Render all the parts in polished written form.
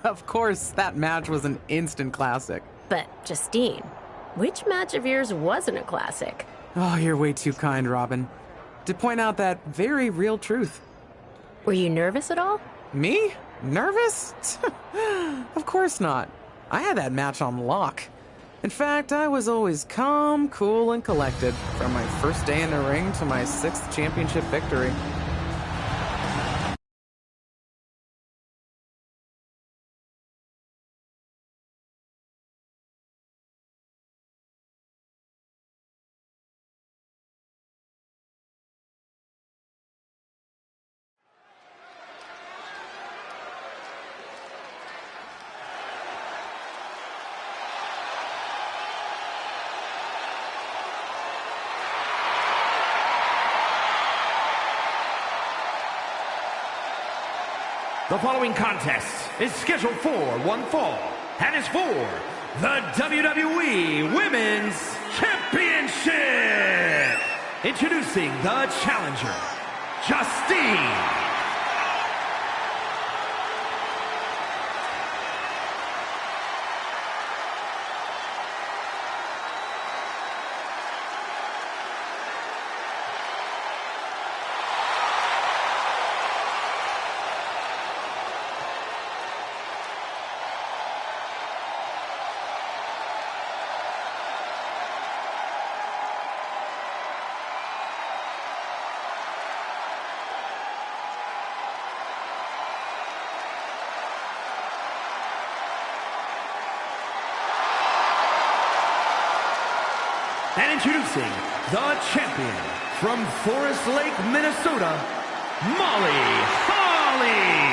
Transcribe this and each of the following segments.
Of course, that match was an instant classic. But, Justine, which match of yours wasn't a classic? Oh, you're way too kind, Robin. To point out that very real truth. Were you nervous at all? Me? Nervous? Of course not. I had that match on lock. In fact, I was always calm, cool, and collected from my first day in the ring to my 6th championship victory. The following contest is scheduled for one fall and is for the WWE Women's Championship. Introducing the challenger, Justine. And introducing the champion from Forest Lake, Minnesota, Molly Holly.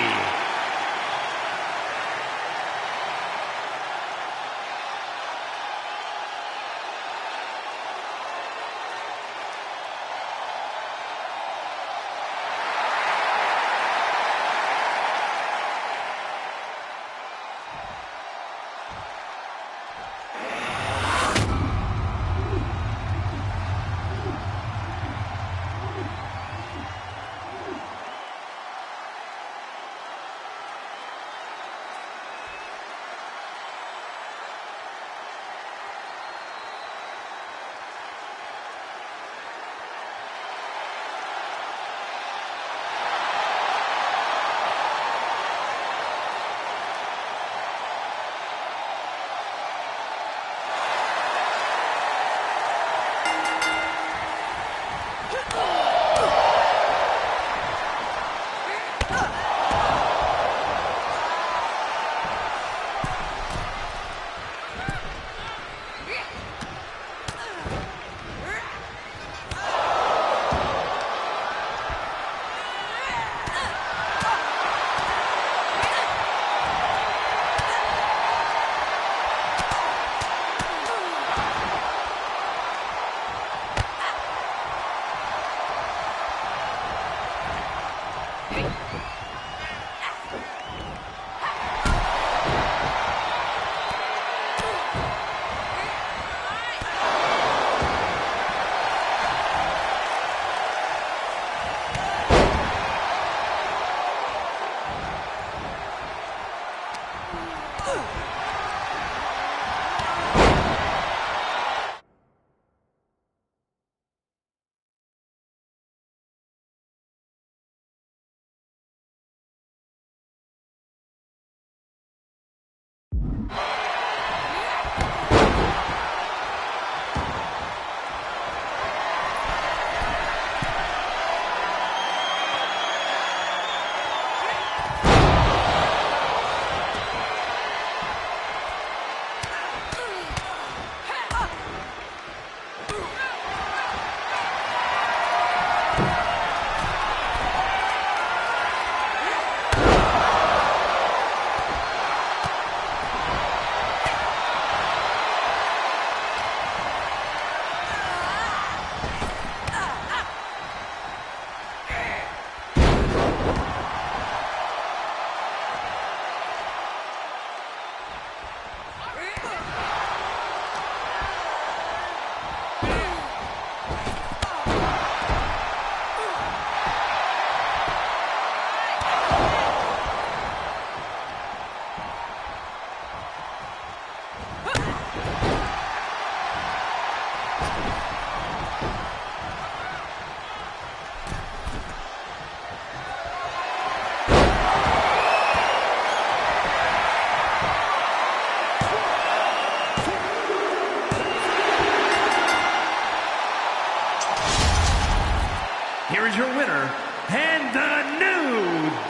here is your winner, and the new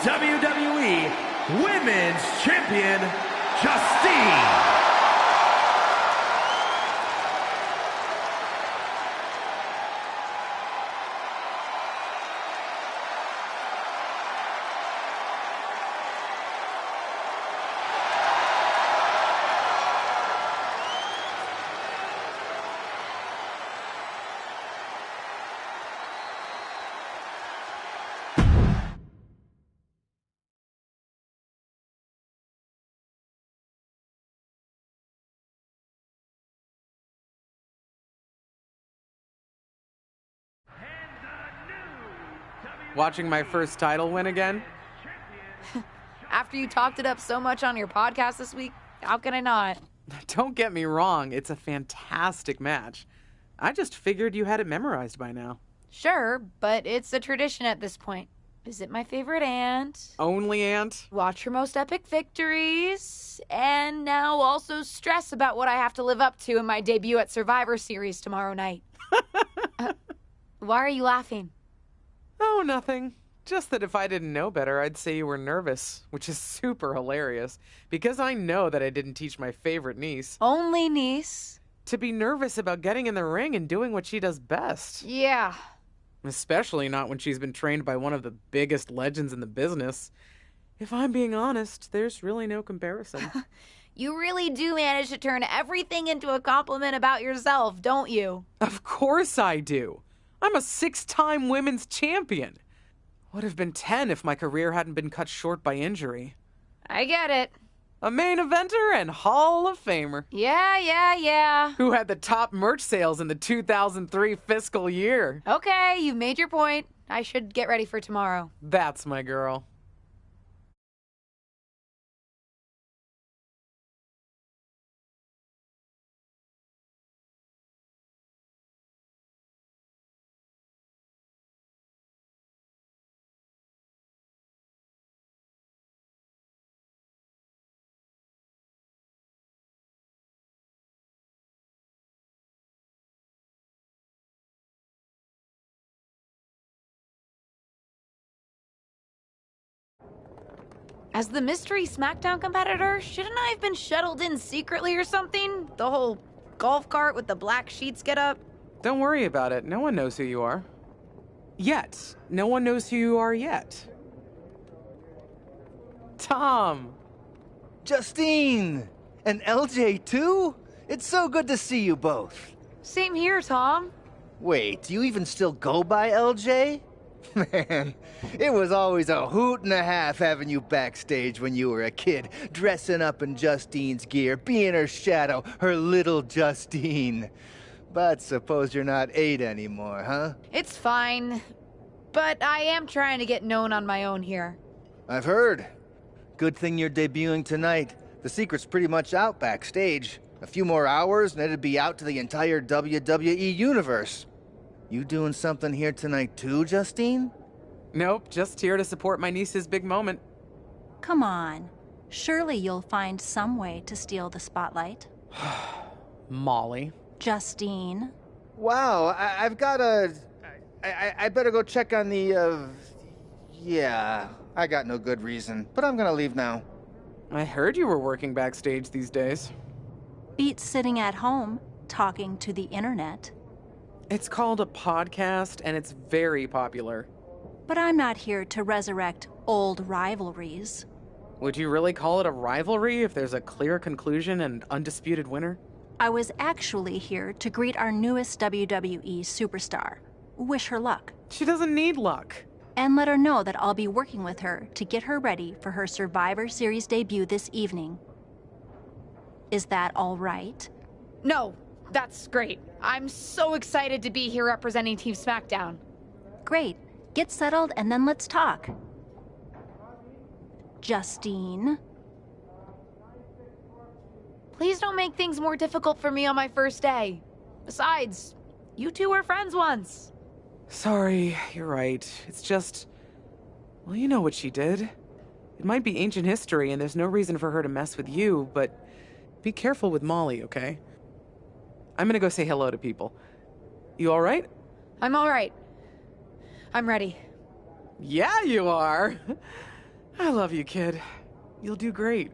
WWE Women's Champion, Justine. Watching my first title win again? After you talked it up so much on your podcast this week, how can I not? Don't get me wrong, it's a fantastic match. I just figured you had it memorized by now. Sure, but it's a tradition at this point. Visit my favorite aunt. Only aunt? Watch her most epic victories. And now also stress about what I have to live up to in my debut at Survivor Series tomorrow night. Why are you laughing? Oh, nothing. Just that if I didn't know better, I'd say you were nervous, which is super hilarious, because I know that I didn't teach my favorite niece. Only niece? To be nervous about getting in the ring and doing what she does best. Yeah. Especially not when she's been trained by one of the biggest legends in the business. If I'm being honest, there's really no comparison. You really do manage to turn everything into a compliment about yourself, don't you? Of course I do. I'm a 6-time women's champion. Would have been 10 if my career hadn't been cut short by injury. I get it. A main eventer and Hall of Famer. Yeah. Who had the top merch sales in the 2003 fiscal year. Okay, you've made your point. I should get ready for tomorrow. That's my girl. As the mystery SmackDown competitor, shouldn't I have been shuttled in secretly or something? The whole golf cart with the black sheets get up? Don't worry about it. No one knows who you are. Yet. No one knows who you are yet. Tom! Justine! And LJ too? It's so good to see you both. Same here, Tom. Wait, do you even still go by LJ? Man, it was always a hoot and a half having you backstage when you were a kid, dressing up in Justine's gear, being her shadow, her little Justine. But suppose you're not 8 anymore, huh? It's fine. But I am trying to get known on my own here. I've heard. Good thing you're debuting tonight. The secret's pretty much out backstage. A few more hours and it'd be out to the entire WWE universe. You doing something here tonight too, Justine? Nope, just here to support my niece's big moment. Come on. Surely you'll find some way to steal the spotlight. Molly. Justine. Wow, I've got a... I better go check on the, Yeah, I got no good reason, but I'm gonna leave now. I heard you were working backstage these days. Beats sitting at home, talking to the internet. It's called a podcast, and it's very popular. But I'm not here to resurrect old rivalries. Would you really call it a rivalry if there's a clear conclusion and undisputed winner? I was actually here to greet our newest WWE superstar. Wish her luck. She doesn't need luck. And let her know that I'll be working with her to get her ready for her Survivor Series debut this evening. Is that all right? No, that's great. I'm so excited to be here representing Team SmackDown. Great. Get settled and then let's talk. Justine. Please don't make things more difficult for me on my first day. Besides, you two were friends once. Sorry, you're right. It's just... Well, you know what she did. It might be ancient history and there's no reason for her to mess with you, but be careful with Molly, okay? I'm gonna go say hello to people. You alright? I'm all right. I'm ready. Yeah, you are. I love you, kid. You'll do great.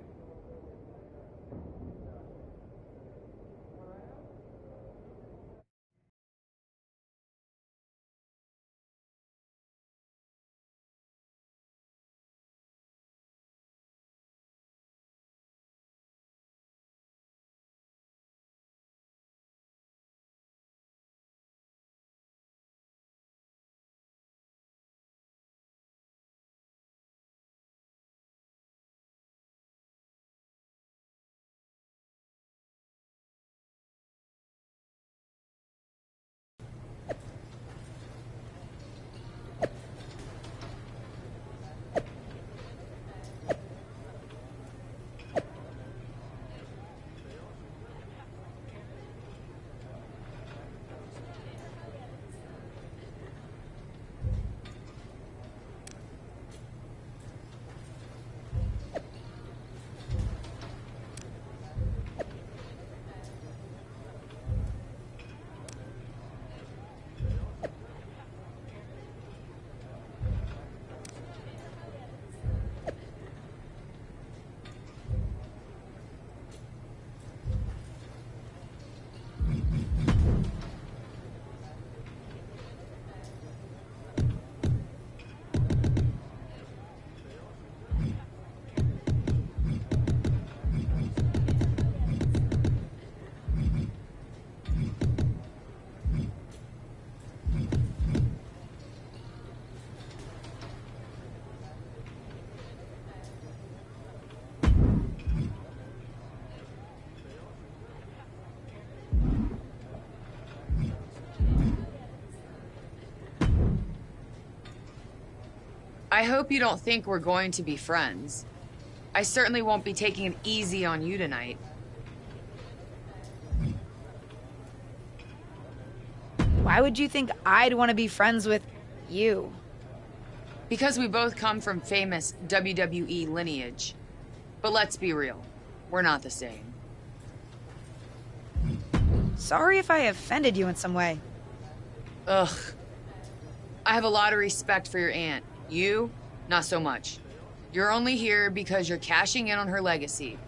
I hope you don't think we're going to be friends. I certainly won't be taking it easy on you tonight. Why would you think I'd want to be friends with you? Because we both come from famous WWE lineage. But let's be real, we're not the same. Sorry if I offended you in some way. Ugh. I have a lot of respect for your aunt. You, not so much. You're only here because you're cashing in on her legacy.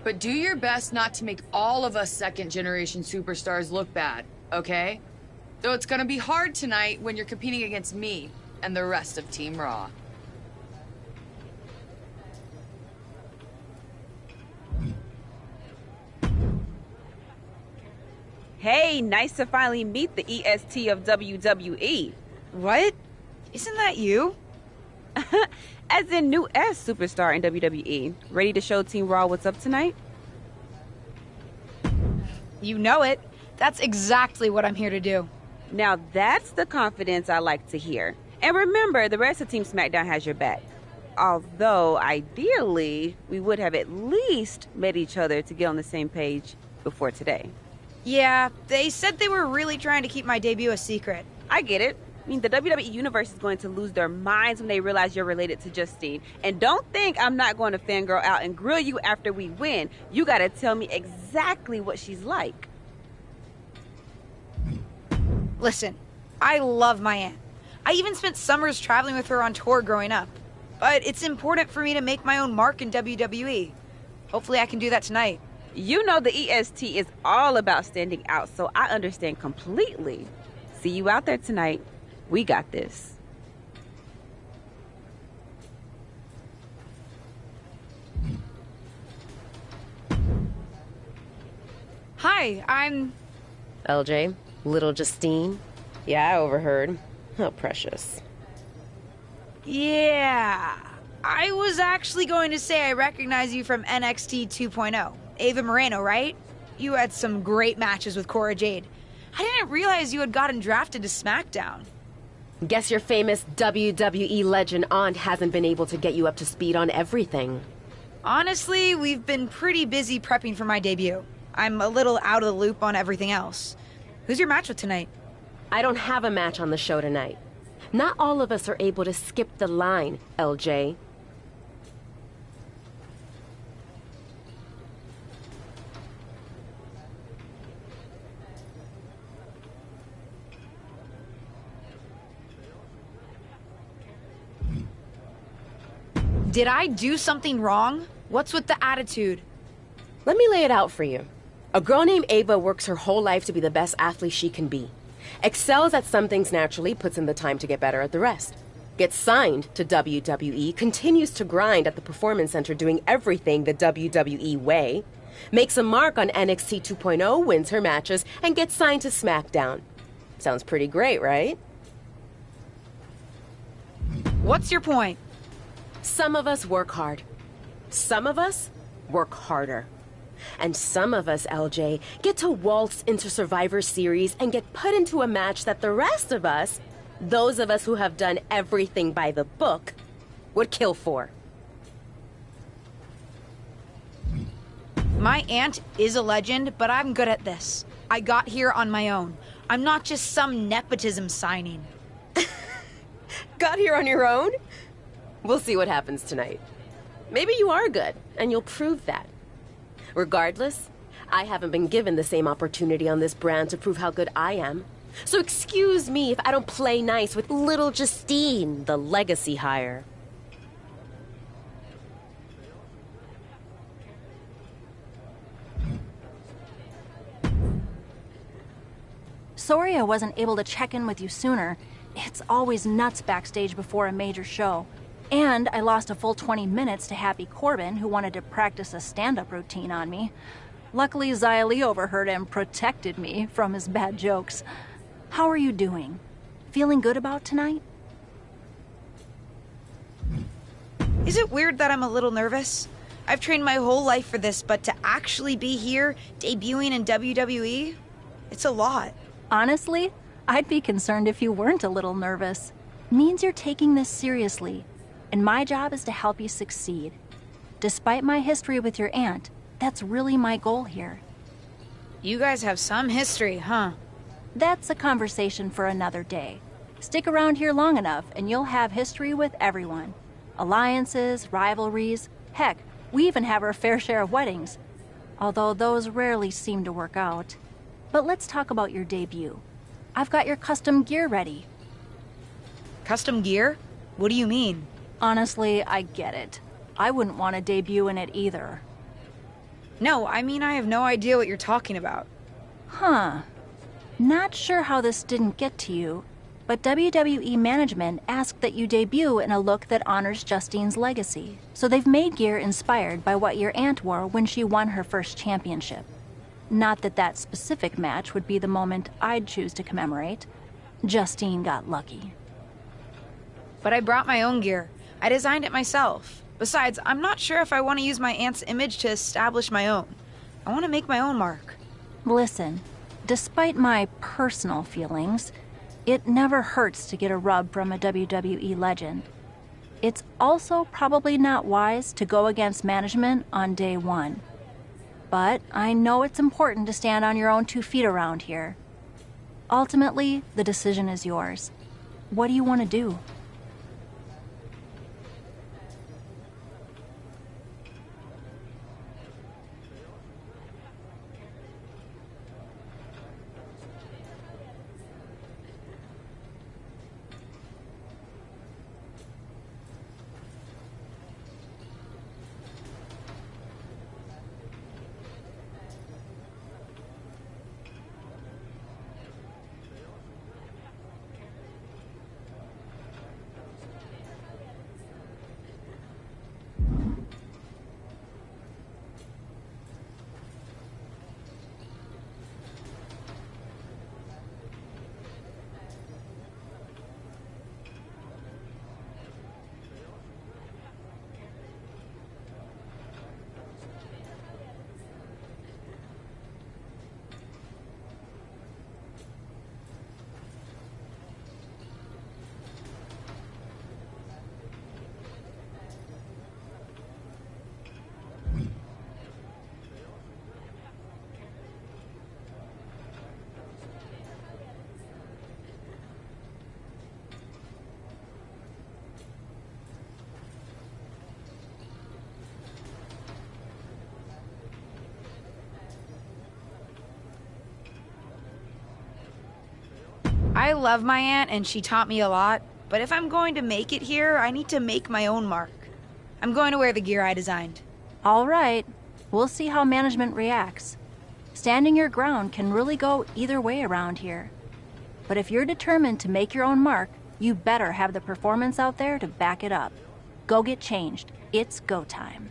But do your best not to make all of us second-generation superstars look bad, okay? Though it's gonna be hard tonight when you're competing against me and the rest of Team Raw. Hey, nice to finally meet the EST of WWE. What? Isn't that you? As in new S superstar in WWE. Ready to show Team Raw what's up tonight? You know it. That's exactly what I'm here to do. Now that's the confidence I like to hear. And remember, the rest of Team SmackDown has your back. Although, ideally, we would have at least met each other to get on the same page before today. Yeah, they said they were really trying to keep my debut a secret. I get it. I mean, the WWE Universe is going to lose their minds when they realize you're related to Justine. And don't think I'm not going to fangirl out and grill you after we win. You gotta tell me exactly what she's like. Listen, I love my aunt. I even spent summers traveling with her on tour growing up. But it's important for me to make my own mark in WWE. Hopefully I can do that tonight. You know the EST is all about standing out, so I understand completely. See you out there tonight. We got this. Hi, I'm... LJ, little Justine. Yeah, I overheard. How precious. Yeah. I was actually going to say I recognize you from NXT 2.0. Ava Moreno, right? You had some great matches with Cora Jade. I didn't realize you had gotten drafted to SmackDown. Guess your famous WWE legend aunt hasn't been able to get you up to speed on everything. Honestly, we've been pretty busy prepping for my debut. I'm a little out of the loop on everything else. Who's your match with tonight? I don't have a match on the show tonight. Not all of us are able to skip the line, LJ. Did I do something wrong? What's with the attitude? Let me lay it out for you. A girl named Ava works her whole life to be the best athlete she can be. Excels at some things naturally, puts in the time to get better at the rest. Gets signed to WWE, continues to grind at the Performance Center doing everything the WWE way. Makes a mark on NXT 2.0, wins her matches, and gets signed to SmackDown. Sounds pretty great, right? What's your point? Some of us work hard. Some of us work harder. And some of us, LJ, get to waltz into Survivor Series and get put into a match that the rest of us, those of us who have done everything by the book, would kill for. My aunt is a legend, but I'm good at this. I got here on my own. I'm not just some nepotism signing. Got here on your own? We'll see what happens tonight. Maybe you are good, and you'll prove that. Regardless, I haven't been given the same opportunity on this brand to prove how good I am. So excuse me if I don't play nice with little Justine, the legacy hire. Sorry I wasn't able to check in with you sooner. It's always nuts backstage before a major show. And I lost a full 20 minutes to Happy Corbin, who wanted to practice a stand-up routine on me. Luckily, Xia Li overheard and protected me from his bad jokes. How are you doing? Feeling good about tonight? Is it weird that I'm a little nervous? I've trained my whole life for this, but to actually be here, debuting in WWE, it's a lot. Honestly, I'd be concerned if you weren't a little nervous. Means you're taking this seriously, and my job is to help you succeed. Despite my history with your aunt, that's really my goal here. You guys have some history, huh? That's a conversation for another day. Stick around here long enough and you'll have history with everyone. Alliances, rivalries, heck, we even have our fair share of weddings. Although those rarely seem to work out. But let's talk about your debut. I've got your custom gear ready. Custom gear? What do you mean? Honestly, I get it. I wouldn't want to debut in it either. No, I mean I have no idea what you're talking about. Huh. Not sure how this didn't get to you, but WWE management asked that you debut in a look that honors Justine's legacy. So they've made gear inspired by what your aunt wore when she won her first championship. Not that that specific match would be the moment I'd choose to commemorate. Justine got lucky. But I brought my own gear. I designed it myself. Besides, I'm not sure if I want to use my aunt's image to establish my own. I want to make my own mark. Listen, despite my personal feelings, it never hurts to get a rub from a WWE legend. It's also probably not wise to go against management on day one. But I know it's important to stand on your own 2 feet around here. Ultimately, the decision is yours. What do you want to do? I love my aunt and she taught me a lot, but if I'm going to make it here, I need to make my own mark. I'm going to wear the gear I designed. All right. We'll see how management reacts. Standing your ground can really go either way around here. But if you're determined to make your own mark, you better have the performance out there to back it up. Go get changed. It's go time.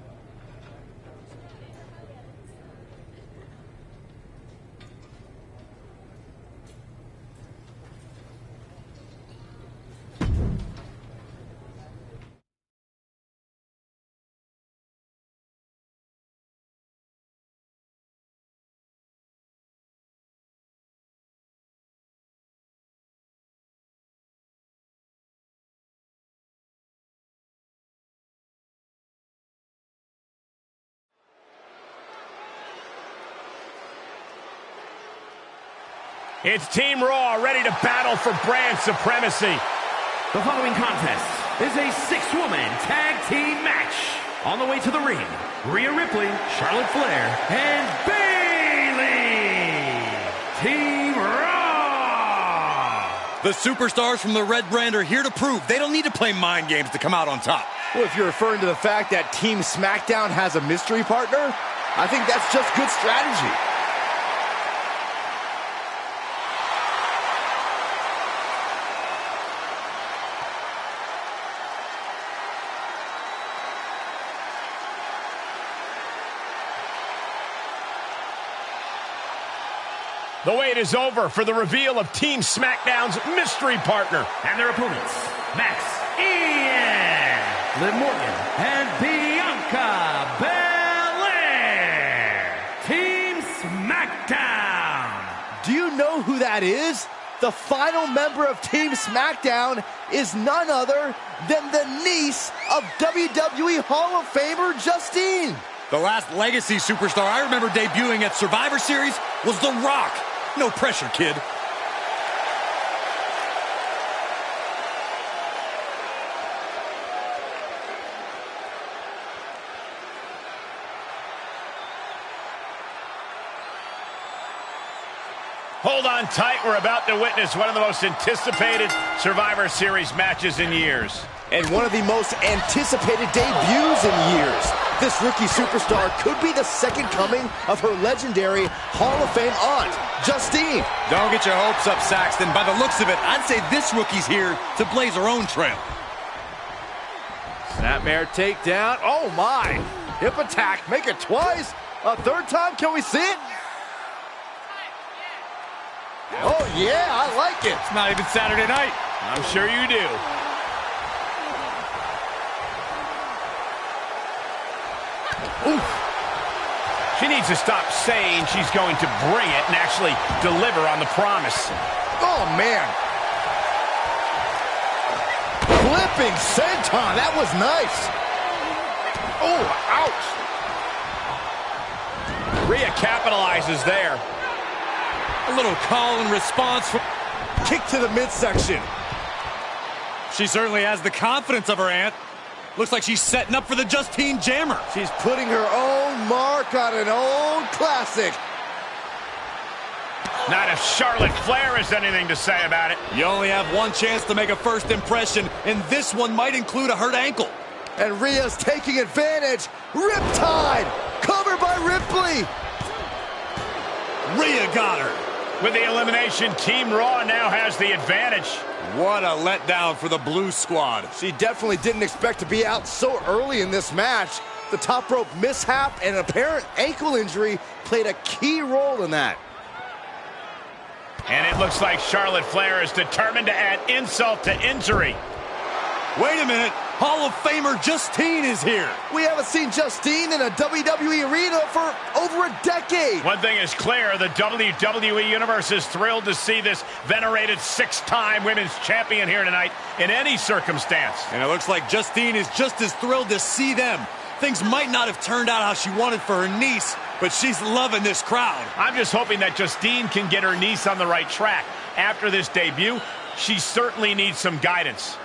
It's Team Raw ready to battle for brand supremacy. The following contest is a six-woman tag team match. On the way to the ring, Rhea Ripley, Charlotte Flair, and Bayley. Team Raw. The superstars from the Red Brand are here to prove they don't need to play mind games to come out on top. Well, if you're referring to the fact that Team SmackDown has a mystery partner, I think that's just good strategy. The wait is over for the reveal of Team SmackDown's mystery partner. And their opponents, Max, Ian, Liv Morgan, and Bianca Belair. Team SmackDown. Do you know who that is? The final member of Team SmackDown is none other than the niece of WWE Hall of Famer Justine. The last legacy superstar I remember debuting at Survivor Series was The Rock. No pressure, kid. Hold on tight. We're about to witness one of the most anticipated Survivor Series matches in years. And one of the most anticipated debuts in years. This rookie superstar could be the second coming of her legendary Hall of Fame aunt, Justine. Don't get your hopes up, Saxton. By the looks of it, I'd say this rookie's here to blaze her own trail. Snapmare takedown. Oh my! Hip attack. Make it twice. A third time. Can we see it? Oh yeah, I like it. It's not even Saturday night. I'm sure you do. Oof. She needs to stop saying she's going to bring it and actually deliver on the promise. Oh, man. Flipping senton. That was nice. Oh, ouch. Rhea capitalizes there. A little call and response from... Kick to the midsection. She certainly has the confidence of her aunt. Looks like she's setting up for the Justine Jammer. She's putting her own mark on an old classic. Not if Charlotte Flair has anything to say about it. You only have one chance to make a first impression, and this one might include a hurt ankle. And Rhea's taking advantage. Riptide. Covered by Ripley. Rhea got her. With the elimination, Team Raw now has the advantage. What a letdown for the Blue Squad. She definitely didn't expect to be out so early in this match. The top rope mishap and an apparent ankle injury played a key role in that. And it looks like Charlotte Flair is determined to add insult to injury. Wait a minute. Hall of Famer Justine is here. We haven't seen Justine in a WWE arena for over a decade. One thing is clear, the WWE Universe is thrilled to see this venerated six-time women's champion here tonight in any circumstance. And it looks like Justine is just as thrilled to see them. Things might not have turned out how she wanted for her niece, but she's loving this crowd. I'm just hoping that Justine can get her niece on the right track. After this debut, she certainly needs some guidance.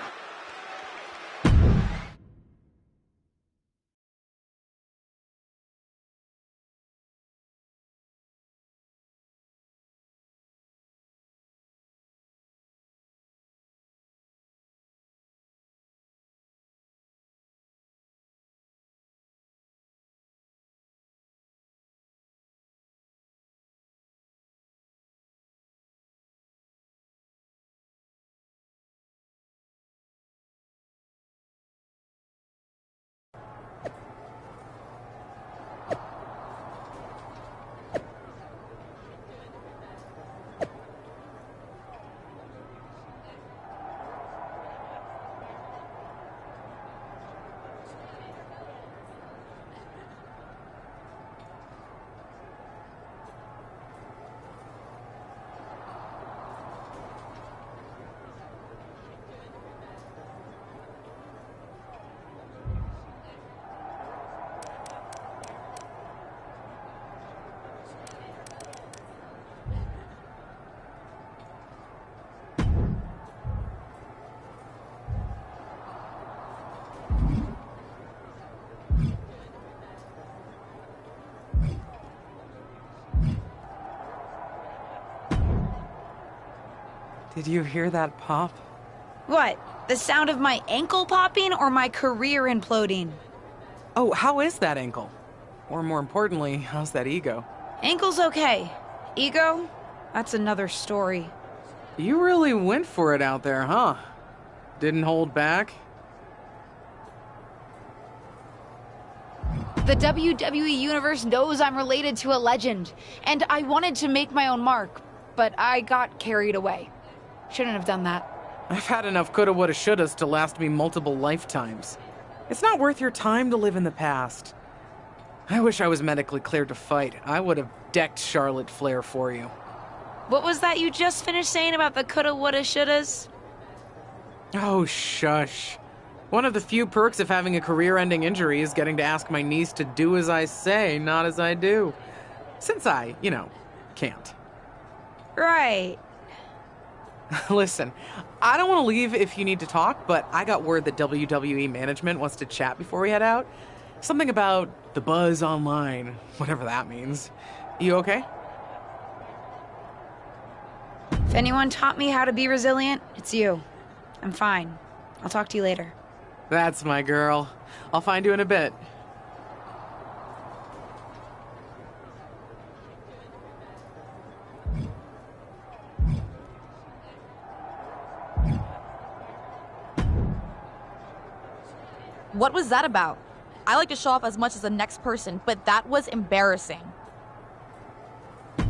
Did you hear that pop? What? The sound of my ankle popping or my career imploding? Oh, how is that ankle? Or more importantly, how's that ego? Ankle's okay. Ego? That's another story. You really went for it out there, huh? Didn't hold back? The WWE Universe knows I'm related to a legend, and I wanted to make my own mark, but I got carried away. Shouldn't have done that. I've had enough coulda, woulda, shouldas to last me multiple lifetimes. It's not worth your time to live in the past. I wish I was medically cleared to fight. I would have decked Charlotte Flair for you. What was that you just finished saying about the coulda, woulda, shouldas? Oh, shush. One of the few perks of having a career-ending injury is getting to ask my niece to do as I say, not as I do. Since I, can't. Right. Listen, I don't want to leave if you need to talk, but I got word that WWE management wants to chat before we head out. Something about the buzz online, whatever that means. You okay? If anyone taught me how to be resilient, it's you. I'm fine. I'll talk to you later. That's my girl. I'll find you in a bit. What was that about? I like to show off as much as the next person, but that was embarrassing.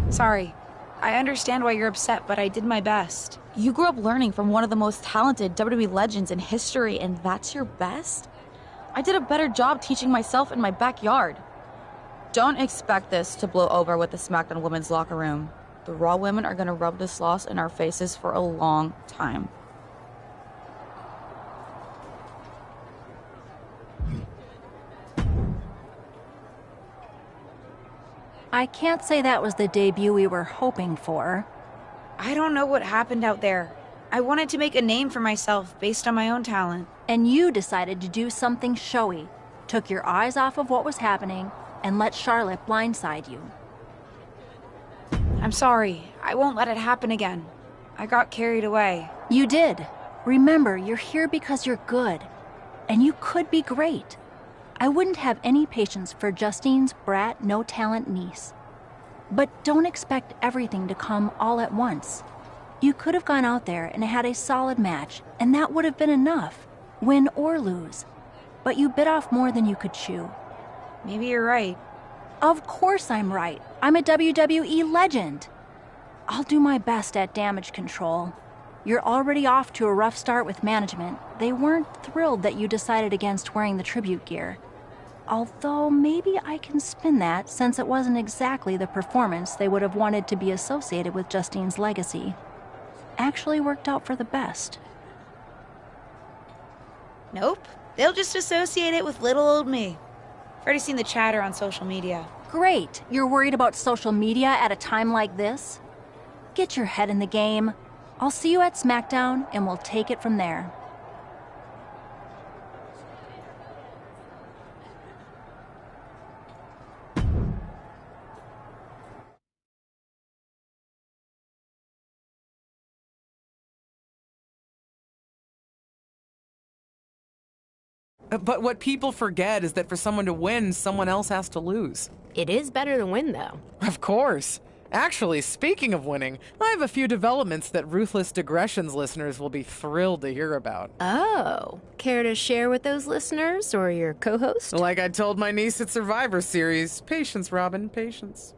Sorry. I understand why you're upset, but I did my best. You grew up learning from one of the most talented WWE legends in history, and that's your best? I did a better job teaching myself in my backyard. Don't expect this to blow over with the SmackDown women's locker room. The Raw women are gonna rub this loss in our faces for a long time. I can't say that was the debut we were hoping for. I don't know what happened out there. I wanted to make a name for myself based on my own talent. And you decided to do something showy, took your eyes off of what was happening, and let Charlotte blindside you. I'm sorry. I won't let it happen again. I got carried away. You did. Remember, you're here because you're good. And you could be great. I wouldn't have any patience for Justine's brat, no-talent niece. But don't expect everything to come all at once. You could have gone out there and had a solid match, and that would have been enough, win or lose. But you bit off more than you could chew. Maybe you're right. Of course I'm right. I'm a WWE legend. I'll do my best at damage control. You're already off to a rough start with management. They weren't thrilled that you decided against wearing the tribute gear. Although maybe I can spin that, since it wasn't exactly the performance they would have wanted to be associated with Justine's legacy. Actually worked out for the best. Nope. They'll just associate it with little old me. I've already seen the chatter on social media. Great. You're worried about social media at a time like this? Get your head in the game. I'll see you at SmackDown, and we'll take it from there. But what people forget is that for someone to win, someone else has to lose. It is better to win, though. Of course. Actually, speaking of winning, I have a few developments that Ruthless Digressions listeners will be thrilled to hear about. Oh, care to share with those listeners or your co-host? Like I told my niece at Survivor Series, patience, Robin, patience.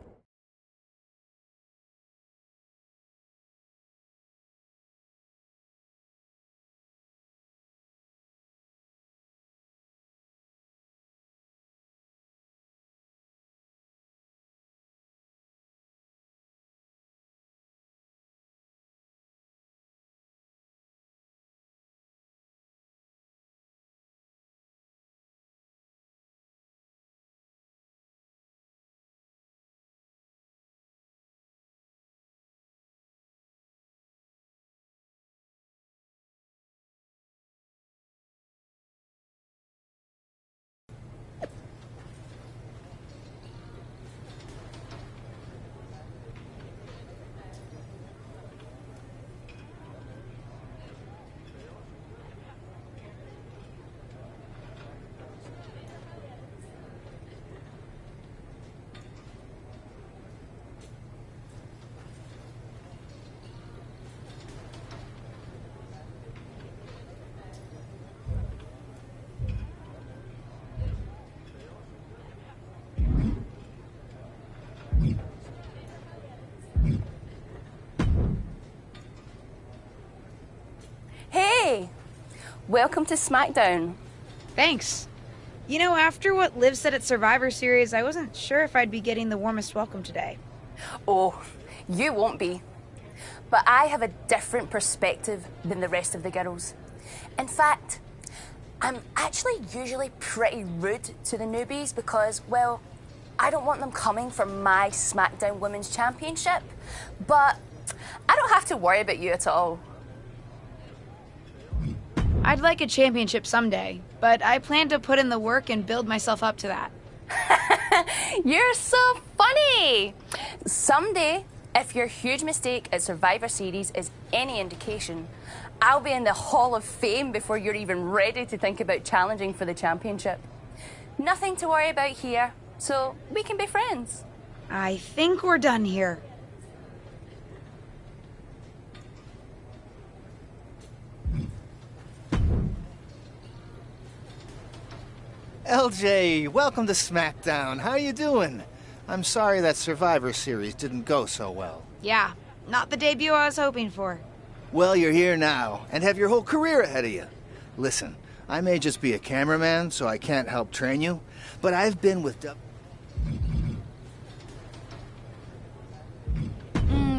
Welcome to SmackDown. Thanks. You know, after what Liv said at Survivor Series, I wasn't sure if I'd be getting the warmest welcome today. Oh, you won't be. But I have a different perspective than the rest of the girls. In fact, I'm actually usually pretty rude to the newbies because, well, I don't want them coming for my SmackDown Women's Championship. But I don't have to worry about you at all. I'd like a championship someday, but I plan to put in the work and build myself up to that. You're so funny! Someday, if your huge mistake at Survivor Series is any indication, I'll be in the Hall of Fame before you're even ready to think about challenging for the championship. Nothing to worry about here, so we can be friends. I think we're done here. LJ, welcome to SmackDown. How you doing? I'm sorry that Survivor Series didn't go so well. Yeah, not the debut I was hoping for. Well, you're here now and have your whole career ahead of you. Listen, I may just be a cameraman, so I can't help train you, but I've been with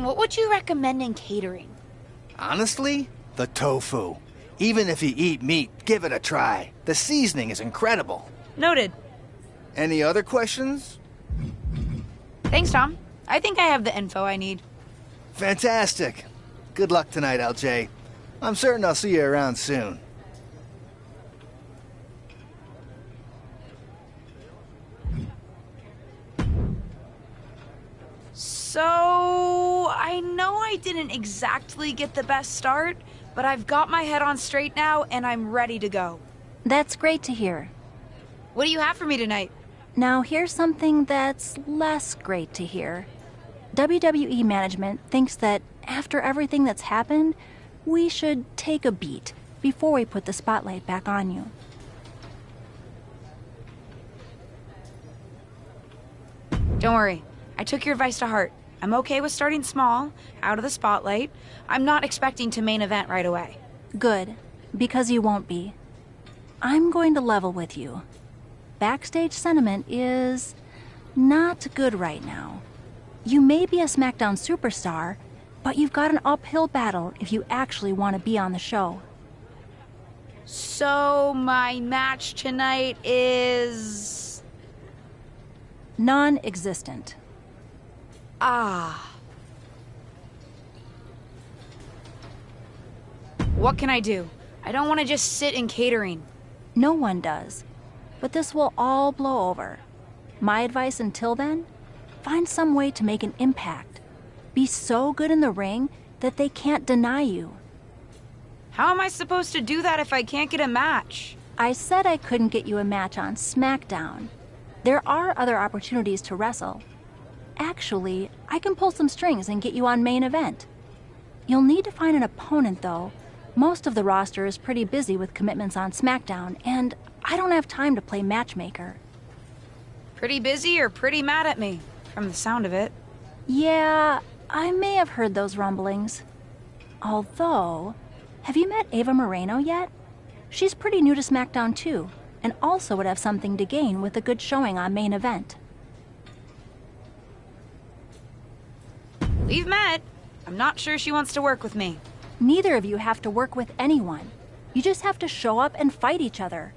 What would you recommend in catering? Honestly, the tofu. Even if you eat meat, give it a try. The seasoning is incredible. Noted. Any other questions? Thanks, Tom. I think I have the info I need. Fantastic. Good luck tonight, LJ. I'm certain I'll see you around soon. So, I know I didn't exactly get the best start, but I've got my head on straight now and I'm ready to go. That's great to hear. What do you have for me tonight? Now, here's something that's less great to hear. WWE management thinks that after everything that's happened, we should take a beat before we put the spotlight back on you. Don't worry. I took your advice to heart. I'm okay with starting small, out of the spotlight. I'm not expecting to main event right away. Good, because you won't be. I'm going to level with you. Backstage sentiment is not good right now. You may be a SmackDown superstar, but you've got an uphill battle if you actually want to be on the show. So, my match tonight is... non-existent. Ah. What can I do? I don't want to just sit in catering. No one does. But this will all blow over. My advice until then? Find some way to make an impact. Be so good in the ring that they can't deny you. How am I supposed to do that if I can't get a match? I said I couldn't get you a match on SmackDown. There are other opportunities to wrestle. Actually, I can pull some strings and get you on main event. You'll need to find an opponent, though. Most of the roster is pretty busy with commitments on SmackDown, and I don't have time to play matchmaker. Pretty busy or pretty mad at me, from the sound of it. Yeah, I may have heard those rumblings. Although, have you met Ava Moreno yet? She's pretty new to SmackDown too, and also would have something to gain with a good showing on main event. We've met. I'm not sure she wants to work with me. Neither of you have to work with anyone. You just have to show up and fight each other.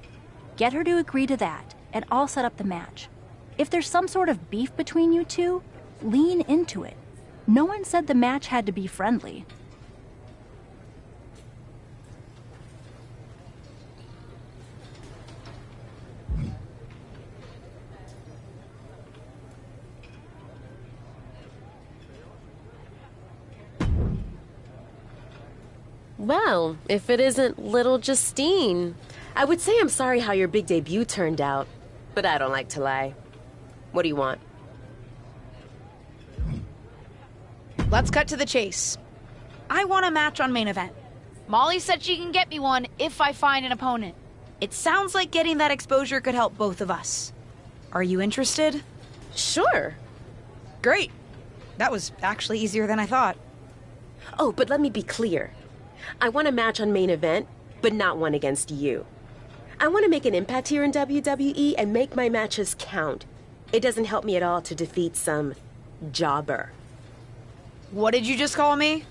Get her to agree to that, and I'll set up the match. If there's some sort of beef between you two, lean into it. No one said the match had to be friendly. Well, if it isn't little Justine. I would say I'm sorry how your big debut turned out, but I don't like to lie. What do you want? Let's cut to the chase. I want a match on main event. Molly said she can get me one if I find an opponent. It sounds like getting that exposure could help both of us. Are you interested? Sure. Great. That was actually easier than I thought. Oh, but let me be clear. I want a match on main event, but not one against you. I want to make an impact here in WWE and make my matches count. It doesn't help me at all to defeat some jobber. What did you just call me?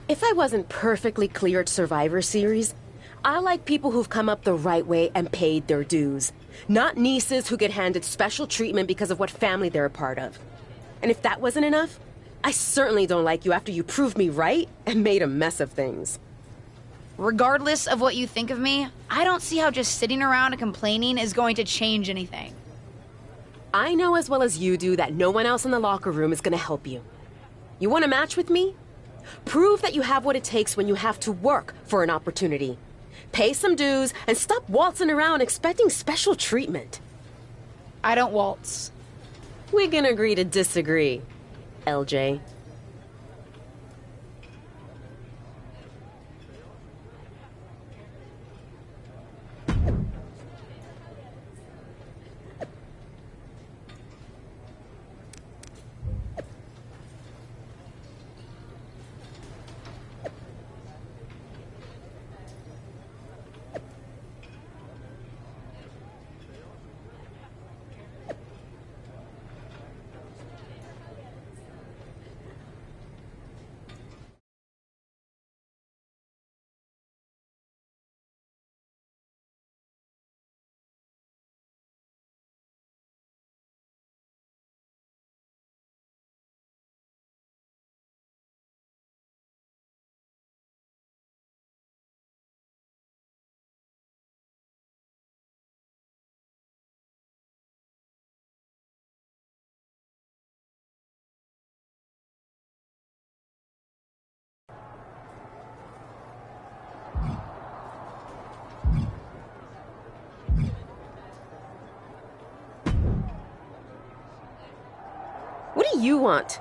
If I wasn't perfectly clear at Survivor Series, I like people who've come up the right way and paid their dues. Not nieces who get handed special treatment because of what family they're a part of. And if that wasn't enough, I certainly don't like you after you proved me right and made a mess of things. Regardless of what you think of me, I don't see how just sitting around and complaining is going to change anything. I know as well as you do that no one else in the locker room is going to help you. You want a match with me? Prove that you have what it takes when you have to work for an opportunity. Pay some dues and stop waltzing around expecting special treatment. I don't waltz. We can agree to disagree, LJ. What do you want?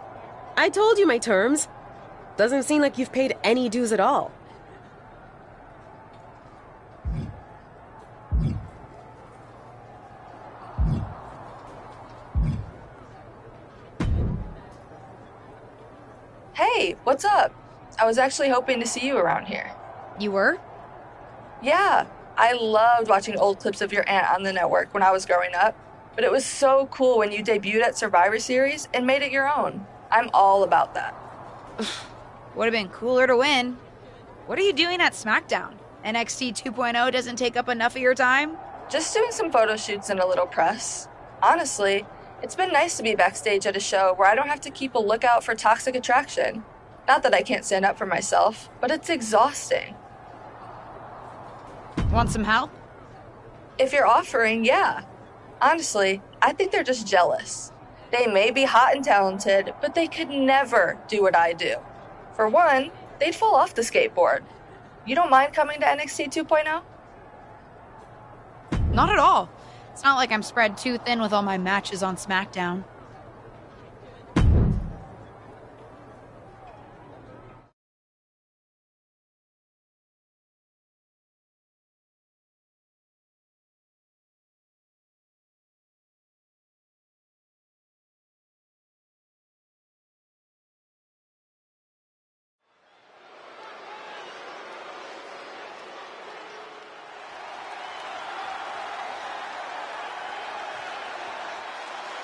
I told you my terms. Doesn't seem like you've paid any dues at all. Hey, what's up? I was actually hoping to see you around here. You were? Yeah, I loved watching old clips of your aunt on the network when I was growing up, but it was so cool when you debuted at Survivor Series and made it your own. I'm all about that. Would have been cooler to win. What are you doing at SmackDown? NXT 2.0 doesn't take up enough of your time? Just doing some photo shoots and a little press. Honestly, it's been nice to be backstage at a show where I don't have to keep a lookout for toxic attraction. Not that I can't stand up for myself, but it's exhausting. Want some help? If you're offering, yeah. Honestly, I think they're just jealous. They may be hot and talented, but they could never do what I do. For one, they'd fall off the skateboard. You don't mind coming to NXT 2.0? Not at all. It's not like I'm spread too thin with all my matches on SmackDown.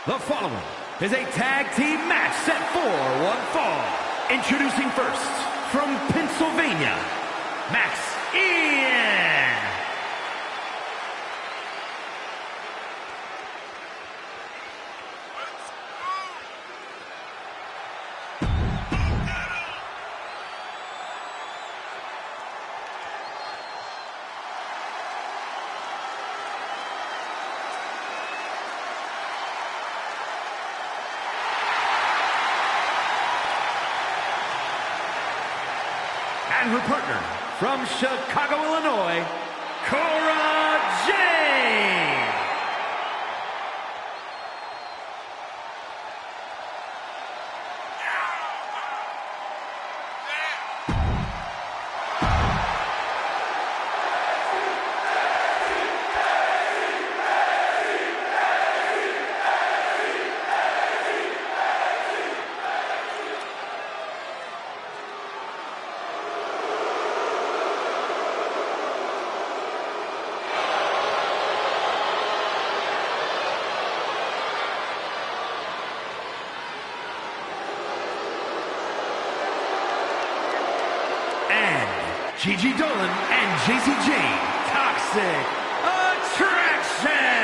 The following is a tag team match set for one fall. Introducing first, from Pennsylvania, Max Ian. And her partner, from Chicago, Illinois, Cora Jade. Gigi Dolan and JC Jane, Toxic Attraction!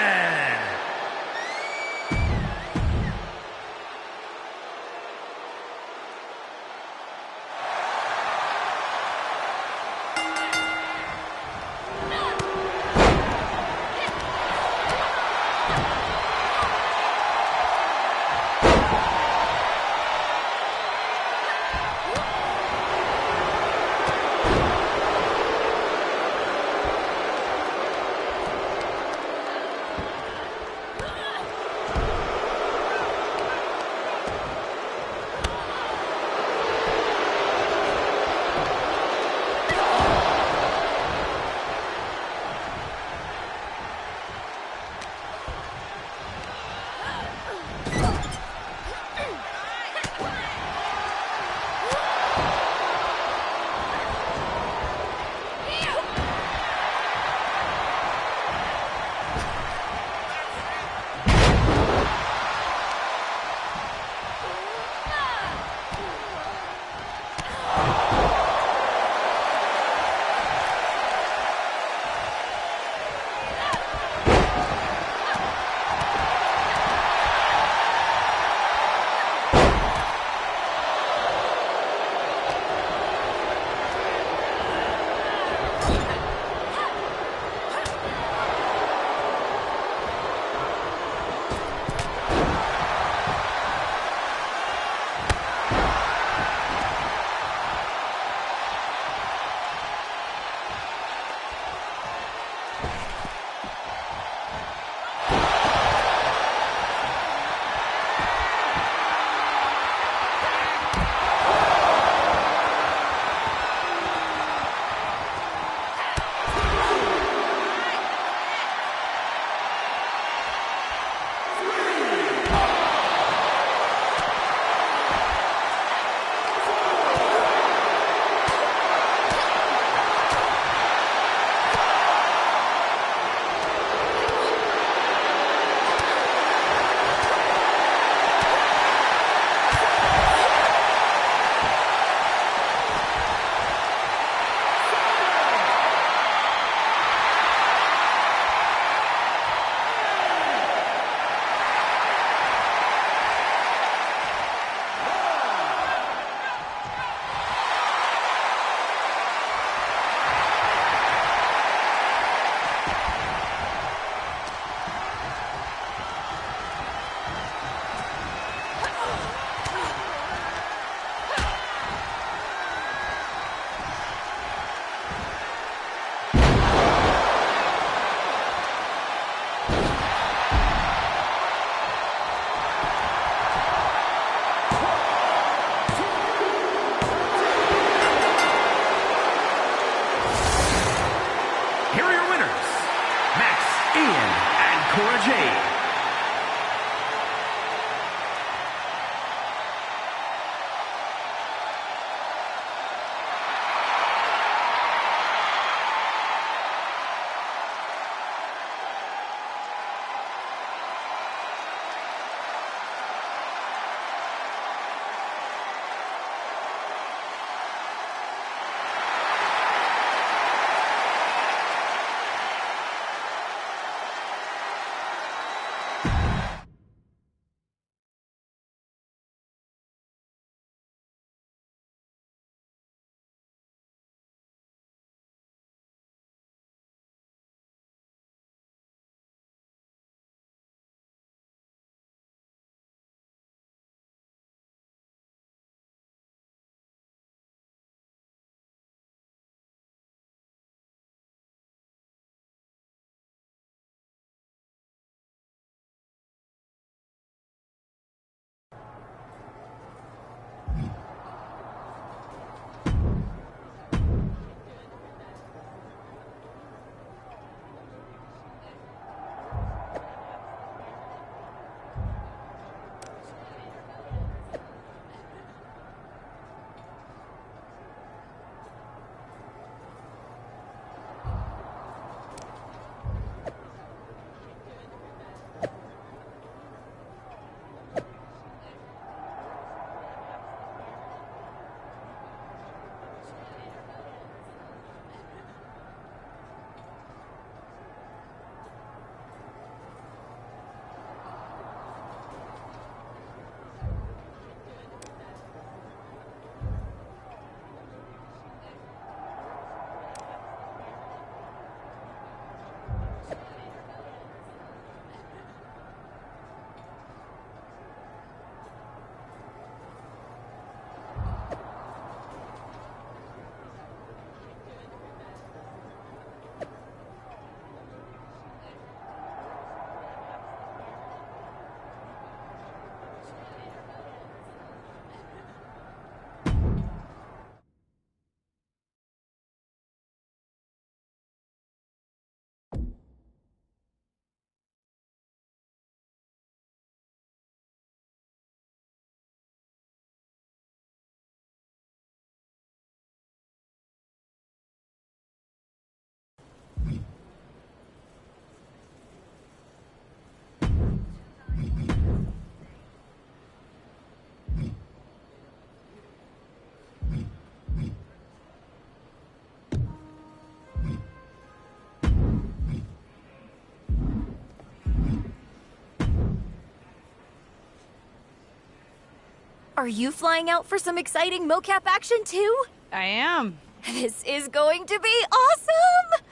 Are you flying out for some exciting mocap action too? I am. This is going to be awesome!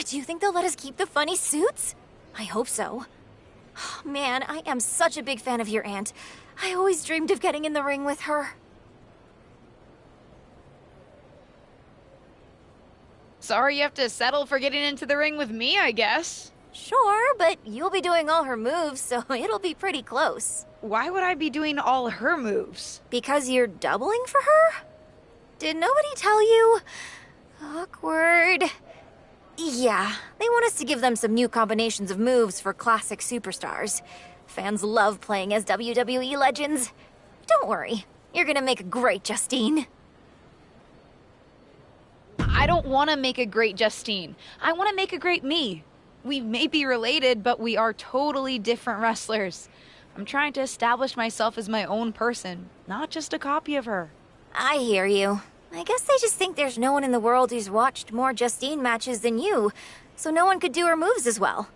Do you think they'll let us keep the funny suits? I hope so. Man, I am such a big fan of your aunt. I always dreamed of getting in the ring with her. Sorry you have to settle for getting into the ring with me, I guess. Sure, but you'll be doing all her moves, so it'll be pretty close. Why would I be doing all her moves? Because you're doubling for her? Did nobody tell you? Awkward. Yeah, they want us to give them some new combinations of moves for classic superstars. Fans love playing as WWE legends. Don't worry, you're gonna make a great Justine. I don't want to make a great Justine. I want to make a great me. We may be related, but we are totally different wrestlers. I'm trying to establish myself as my own person, not just a copy of her. I hear you. I guess they just think there's no one in the world who's watched more Justine matches than you, so no one could do her moves as well.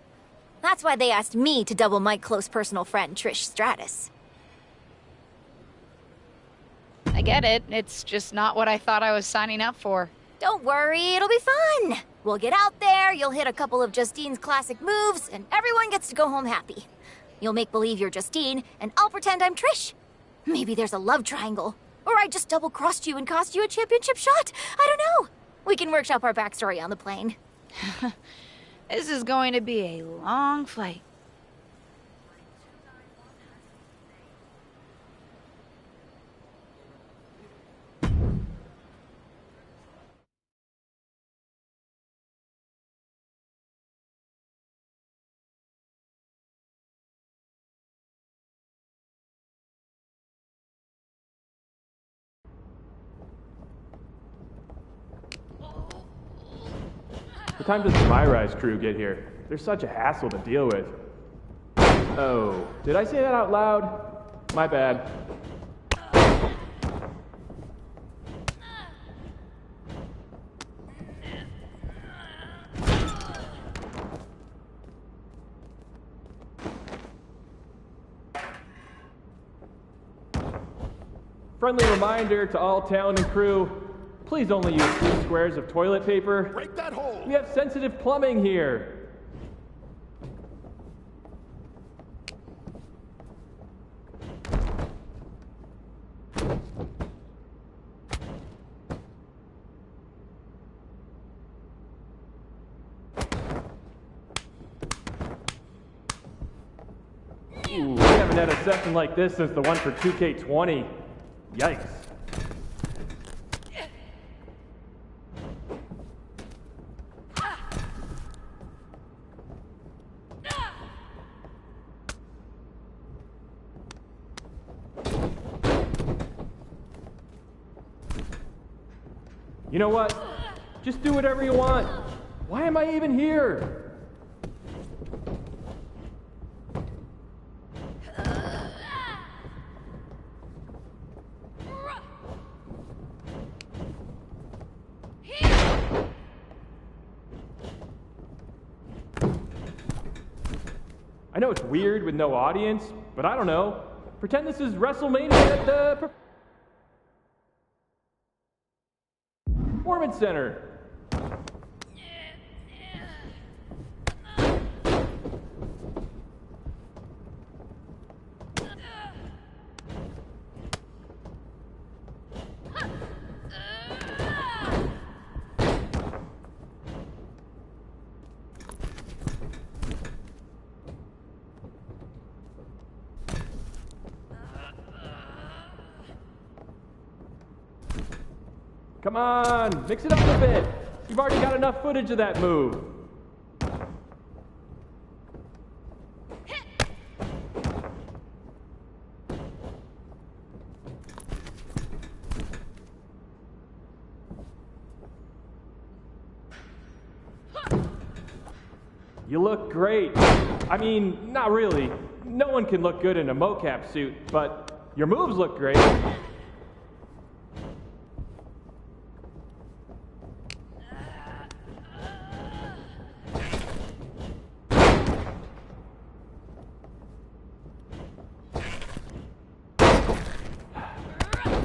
That's why they asked me to double my close personal friend, Trish Stratus. I get it. It's just not what I thought I was signing up for. Don't worry, it'll be fun. We'll get out there, you'll hit a couple of Justine's classic moves, and everyone gets to go home happy. You'll make believe you're Justine, and I'll pretend I'm Trish. Maybe there's a love triangle. Or I just double-crossed you and cost you a championship shot. I don't know. We can workshop our backstory on the plane. This is going to be a long flight. What time does the My Rise crew get here? They're such a hassle to deal with. Oh, did I say that out loud? My bad. Friendly reminder to all talent and crew, please only use 3 squares of toilet paper. Break that hole! We have sensitive plumbing here. Ooh, we haven't had a session like this since the one for 2K20. Yikes. You know what? Just do whatever you want. Why am I even here? I know it's weird with no audience, but I don't know. Pretend this is WrestleMania at the Performance Center. Come on, mix it up a bit. You've already got enough footage of that move. You look great. I mean, not really. No one can look good in a mocap suit, but your moves look great.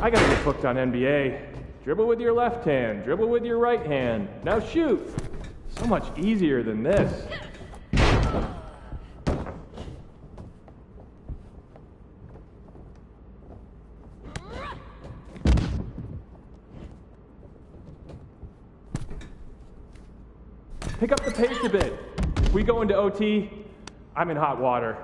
I gotta get hooked on NBA. Dribble with your left hand, dribble with your right hand. Now shoot. So much easier than this. Pick up the pace a bit. If we go into OT, I'm in hot water.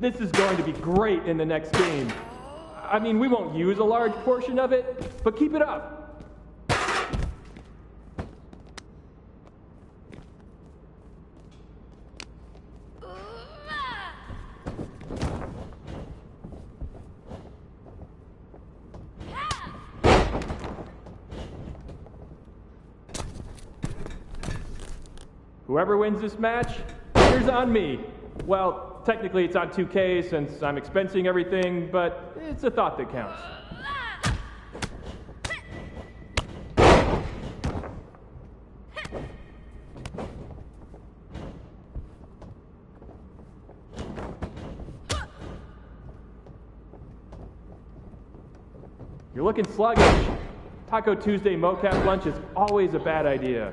This is going to be great in the next game. I mean, we won't use a large portion of it, but keep it up. Whoever wins this match, here's on me. Well, technically it's on 2K since I'm expensing everything, but it's a thought that counts. You're looking sluggish. Taco Tuesday mocap lunch is always a bad idea.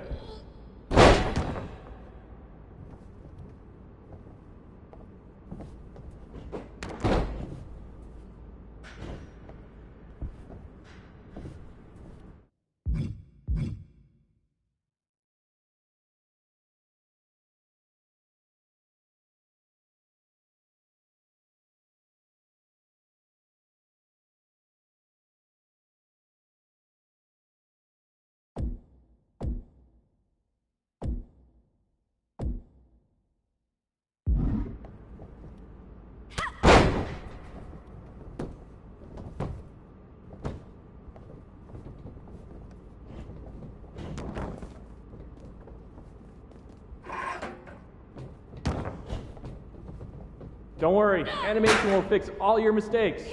Don't worry, animation will fix all your mistakes.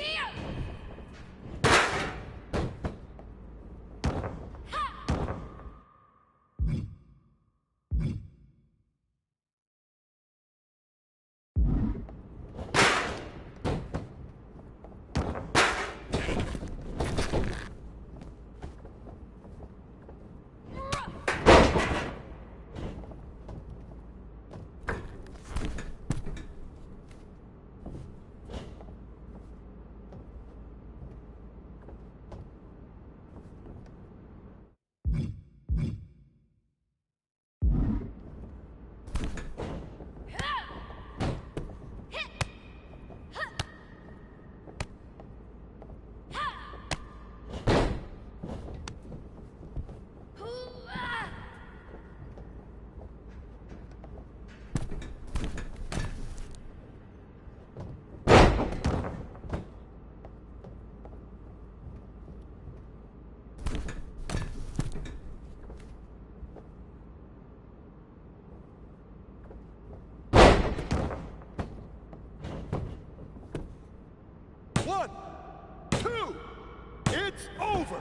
One, two, it's over.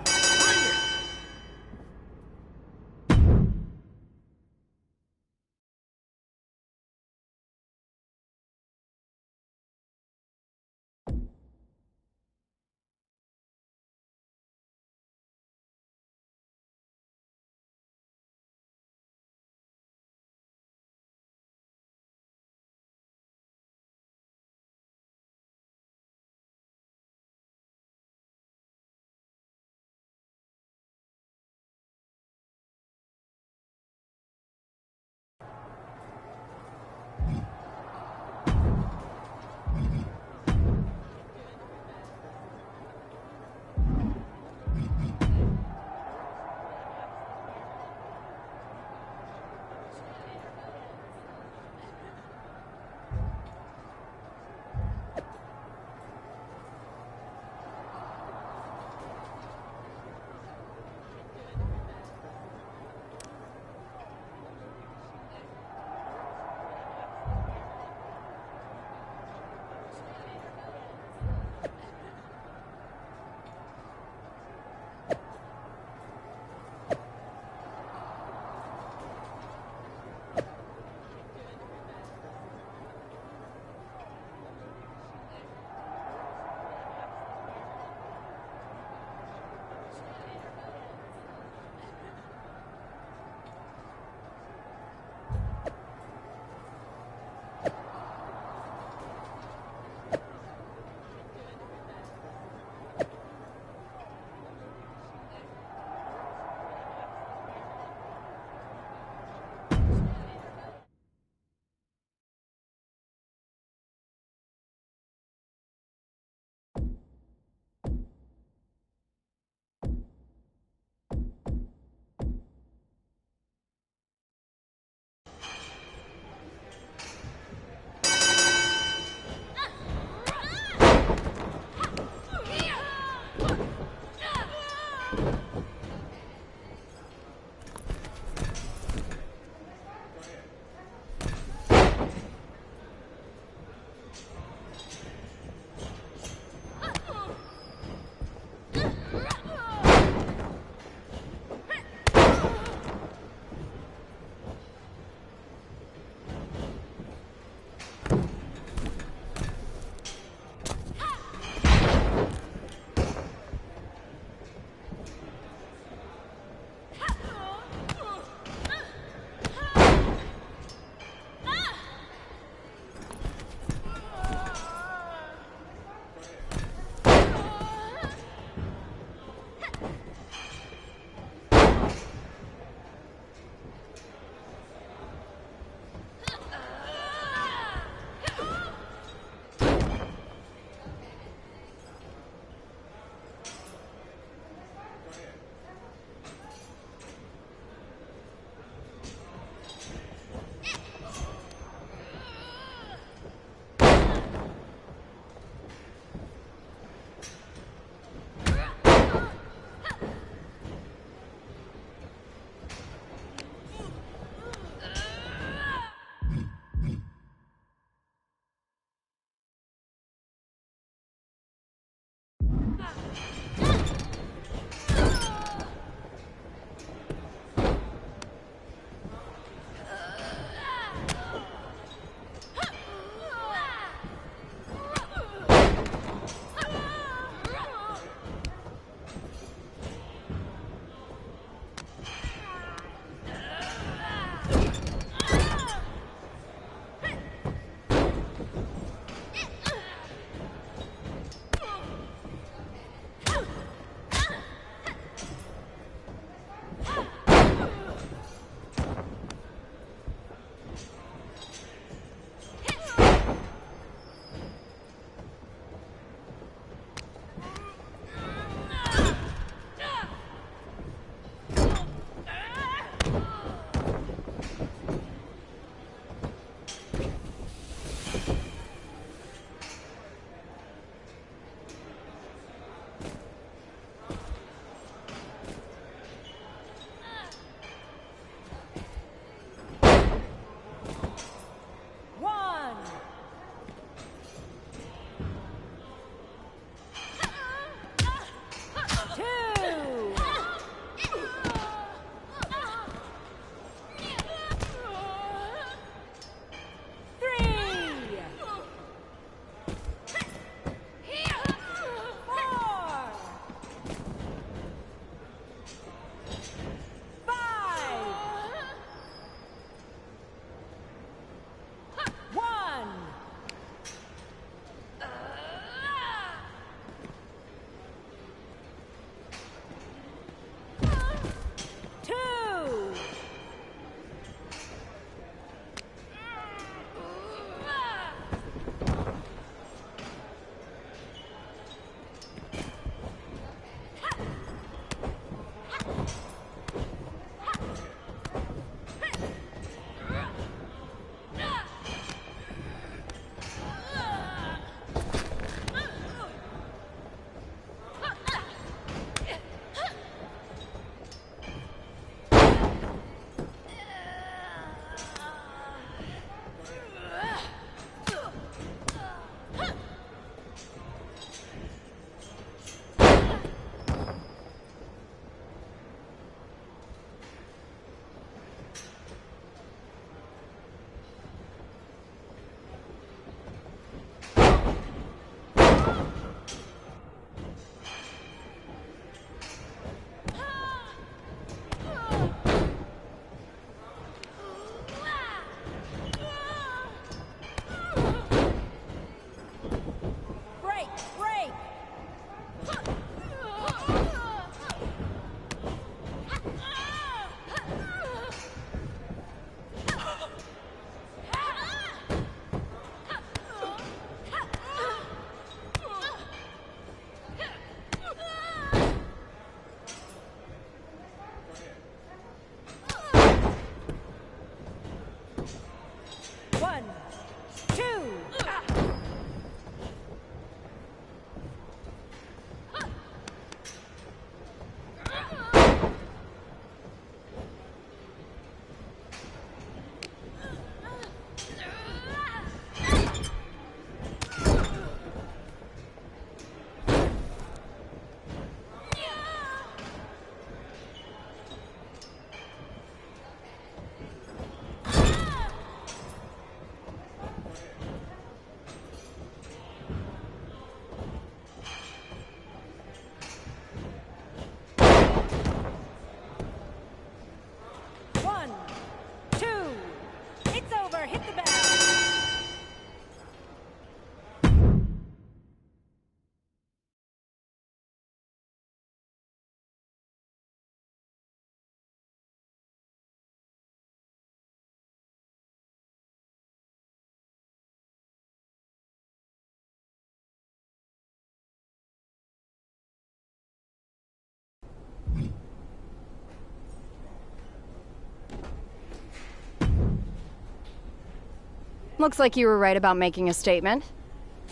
Looks like you were right about making a statement.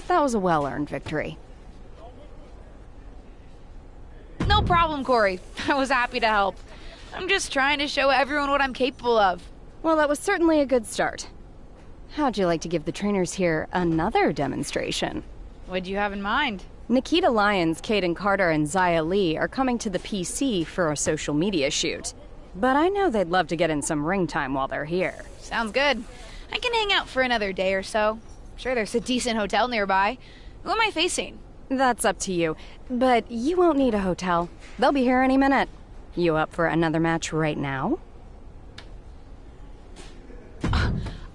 That was a well-earned victory. No problem, Corey. I was happy to help. I'm just trying to show everyone what I'm capable of. Well, that was certainly a good start. How'd you like to give the trainers here another demonstration? What'd you have in mind? Nikita Lyons, Kaden Carter, and Zaya Lee are coming to the PC for a social media shoot. But I know they'd love to get in some ring time while they're here. Sounds good. I can hang out for another day or so. Sure, there's a decent hotel nearby. Who am I facing? That's up to you. But you won't need a hotel. They'll be here any minute. You up for another match right now?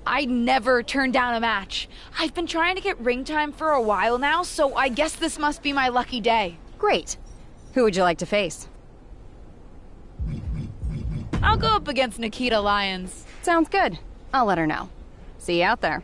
I never turn down a match. I've been trying to get ring time for a while now, so I guess this must be my lucky day. Great. Who would you like to face? I'll go up against Nikita Lyons. Sounds good. I'll let her know. See you out there.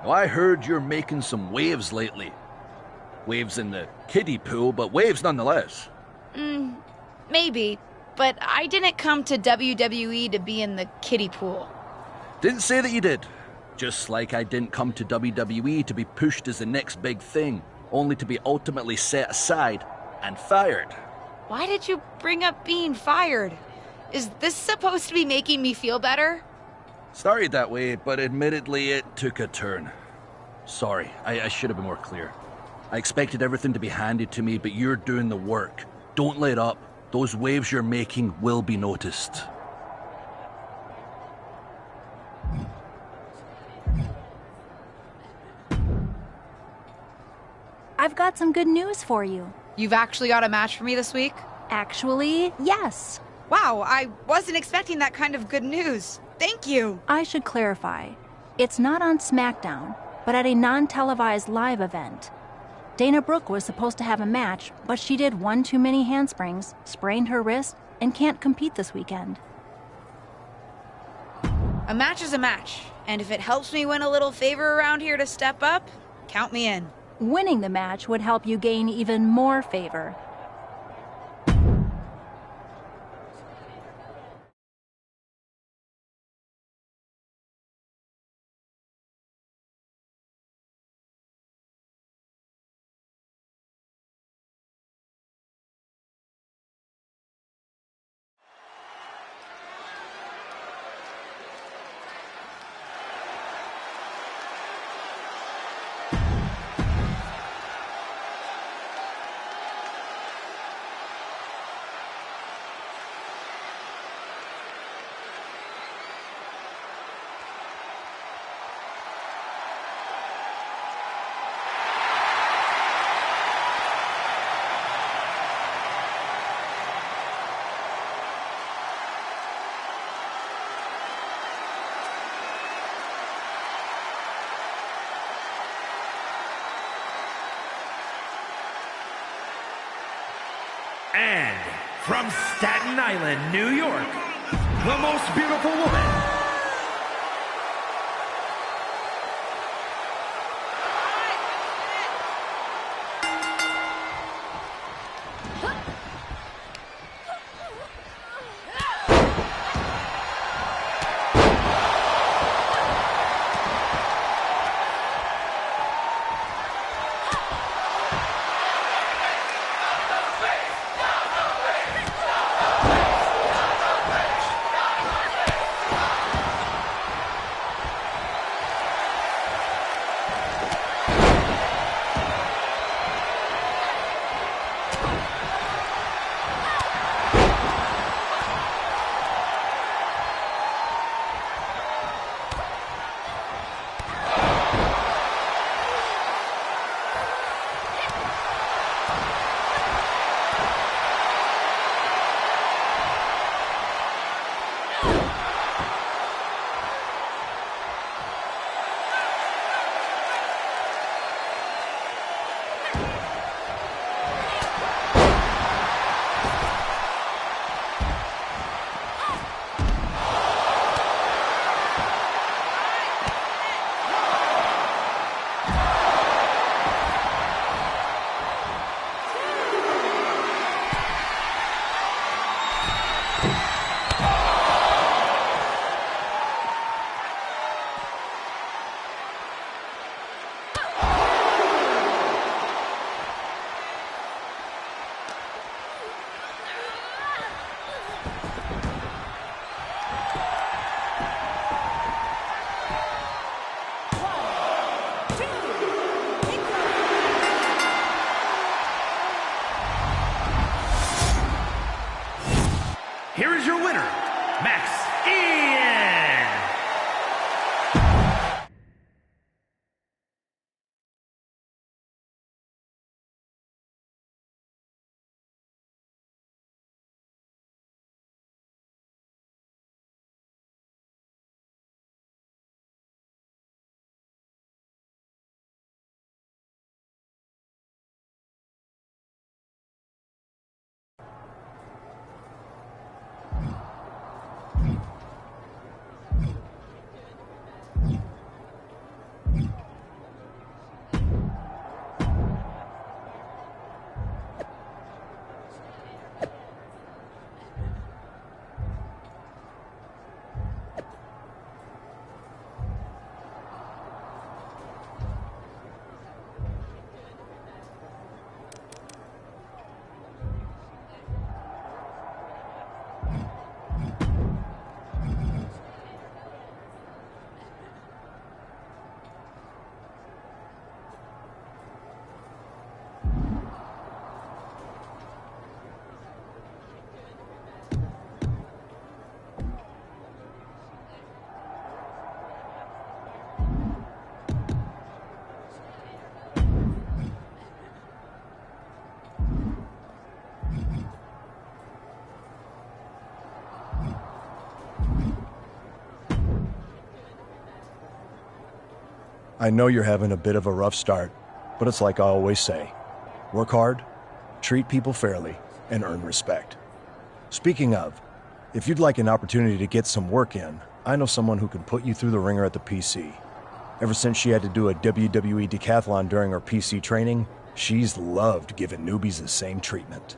Well, I heard you're making some waves lately. Waves in the kiddie pool, but waves nonetheless. Maybe, but I didn't come to WWE to be in the kiddie pool. Didn't say that you did. Just like I didn't come to WWE to be pushed as the next big thing, only to be ultimately set aside and fired. Why did you bring up being fired? Is this supposed to be making me feel better? Started that way, but admittedly it took a turn. Sorry, I should have been more clear. I expected everything to be handed to me, but you're doing the work. Don't let up. Those waves you're making will be noticed. I've got some good news for you. You've actually got a match for me this week? Actually, yes. Wow, I wasn't expecting that kind of good news. Thank you. I should clarify. It's not on SmackDown, but at a non-televised live event. Dana Brooke was supposed to have a match, but she did one too many handsprings, sprained her wrist, and can't compete this weekend. A match is a match, and if it helps me win a little favor around here to step up, count me in. Winning the match would help you gain even more favor. And from Staten Island, New York, the most beautiful woman. Here is your winner, Max Ian. I know you're having a bit of a rough start, but it's like I always say. Work hard, treat people fairly, and earn respect. Speaking of, if you'd like an opportunity to get some work in, I know someone who can put you through the ringer at the PC. Ever since she had to do a WWE decathlon during her PC training, she's loved giving newbies the same treatment.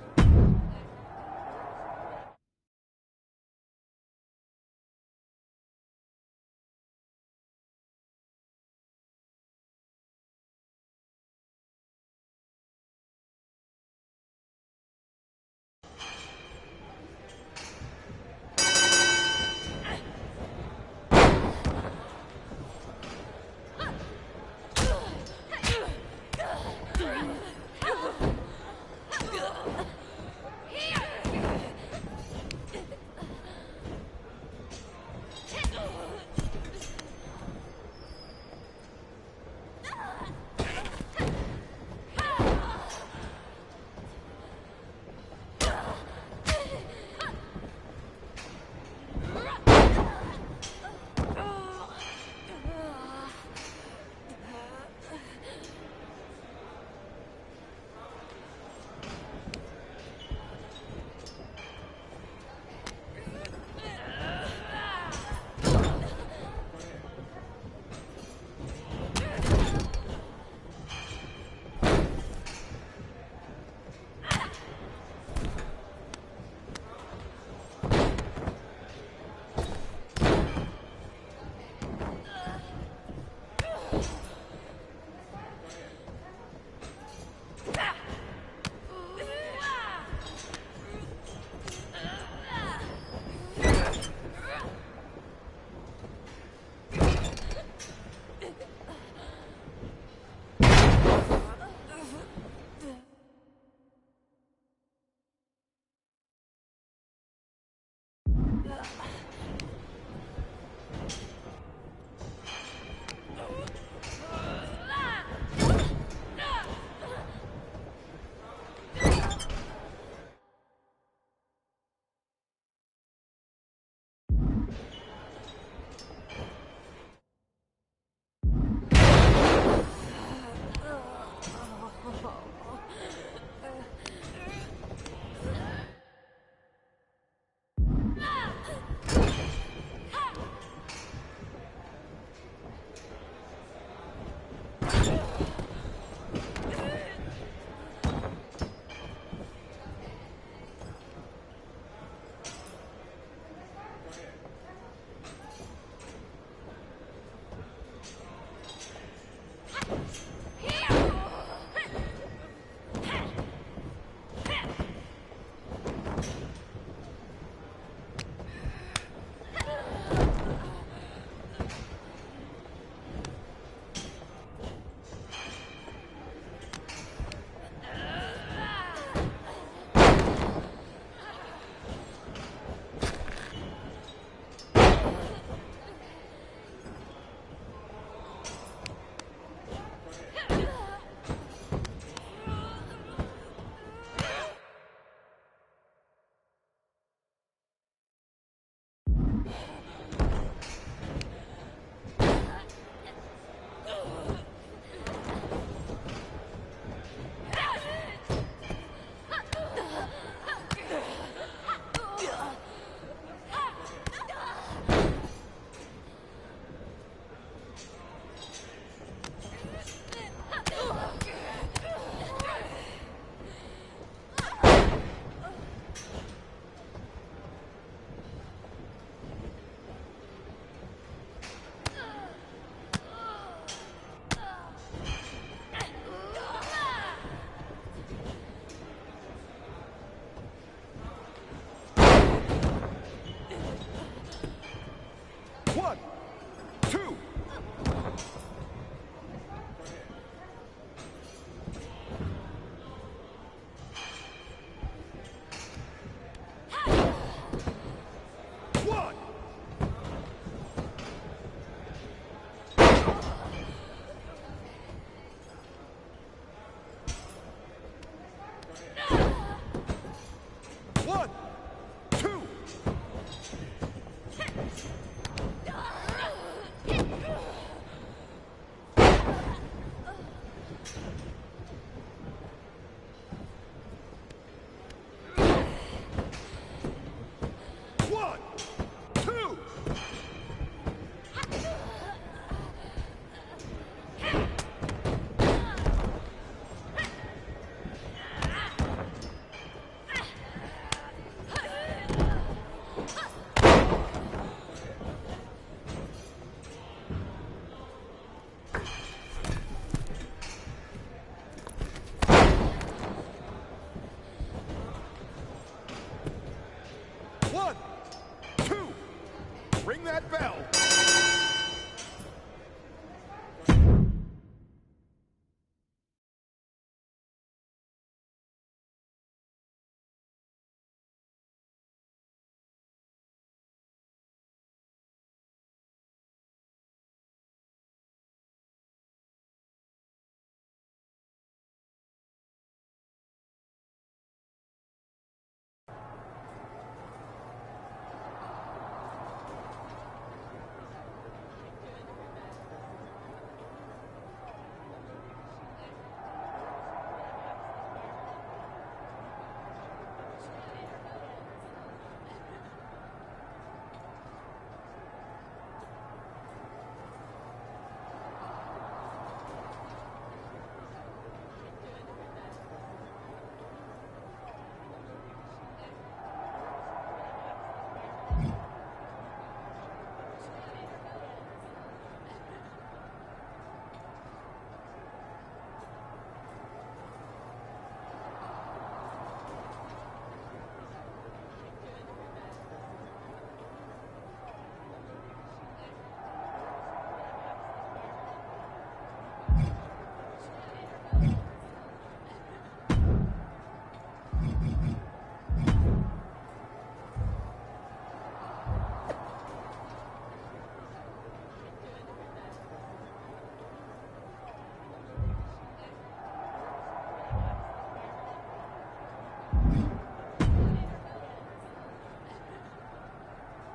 Ring that bell.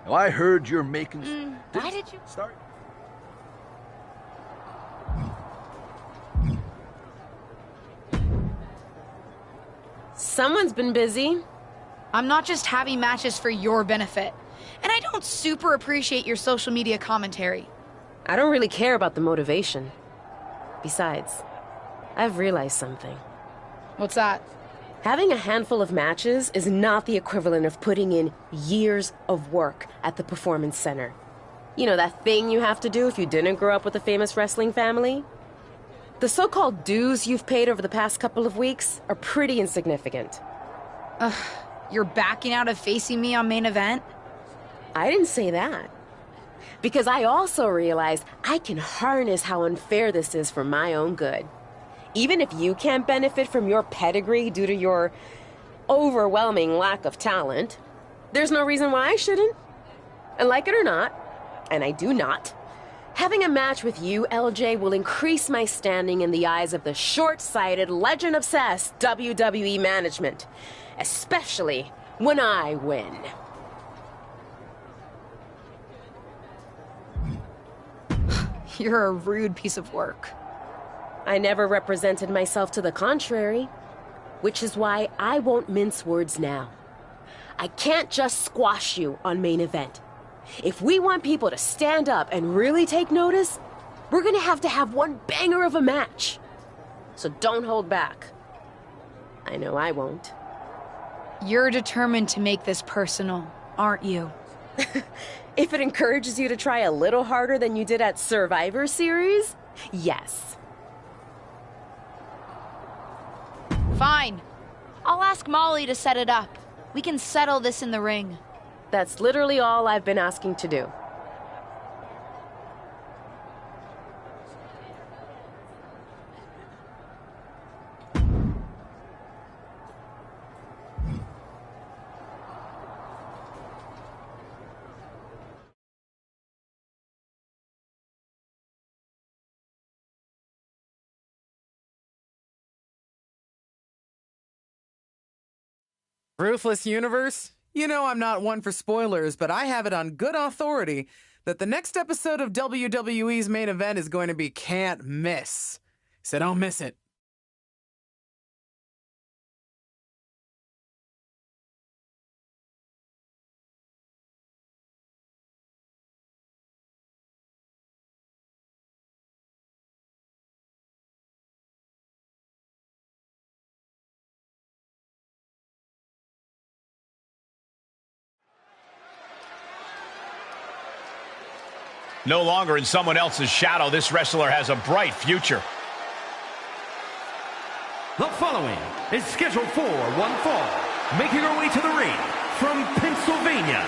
Now, I heard you're making... Why did you... Sorry. Someone's been busy. I'm not just having matches for your benefit. And I don't super appreciate your social media commentary. I don't really care about the motivation. Besides, I've realized something. What's that? Having a handful of matches is not the equivalent of putting in years of work at the Performance Center. You know, that thing you have to do if you didn't grow up with a famous wrestling family? The so-called dues you've paid over the past couple of weeks are pretty insignificant. You're backing out of facing me on main event? I didn't say that. Because I also realized I can harness how unfair this is for my own good. Even if you can't benefit from your pedigree due to your overwhelming lack of talent, there's no reason why I shouldn't. And like it or not, and I do not, having a match with you, LJ, will increase my standing in the eyes of the short-sighted, legend-obsessed WWE management. Especially when I win. You're a rude piece of work. I never represented myself to the contrary, which is why I won't mince words now. I can't just squash you on main event. If we want people to stand up and really take notice, we're gonna have to have one banger of a match. So don't hold back. I know I won't. You're determined to make this personal, aren't you? If it encourages you to try a little harder than you did at Survivor Series, yes. Fine. I'll ask Molly to set it up. We can settle this in the ring. That's literally all I've been asking to do. Ruthless Universe? You know I'm not one for spoilers, but I have it on good authority that the next episode of WWE's main event is going to be can't miss. So don't miss it. No longer in someone else's shadow, this wrestler has a bright future. The following is scheduled for one fall. Making her way to the ring from Pennsylvania,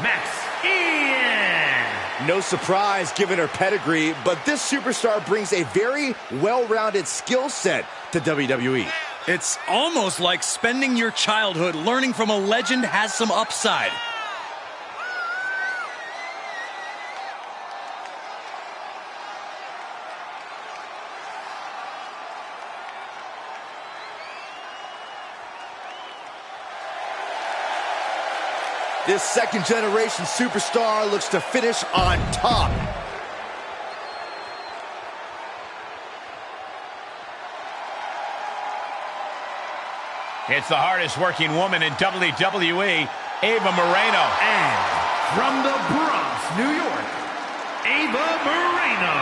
Max Ian. No surprise given her pedigree, but this superstar brings a very well-rounded skill set to WWE. It's almost like spending your childhood learning from a legend has some upside. This second-generation superstar looks to finish on top. It's the hardest working woman in WWE, Ava Moreno. And from the Bronx, New York, Ava Moreno.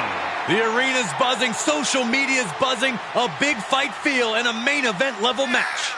The arena's buzzing, social media's buzzing, a big fight feel and a main event level match.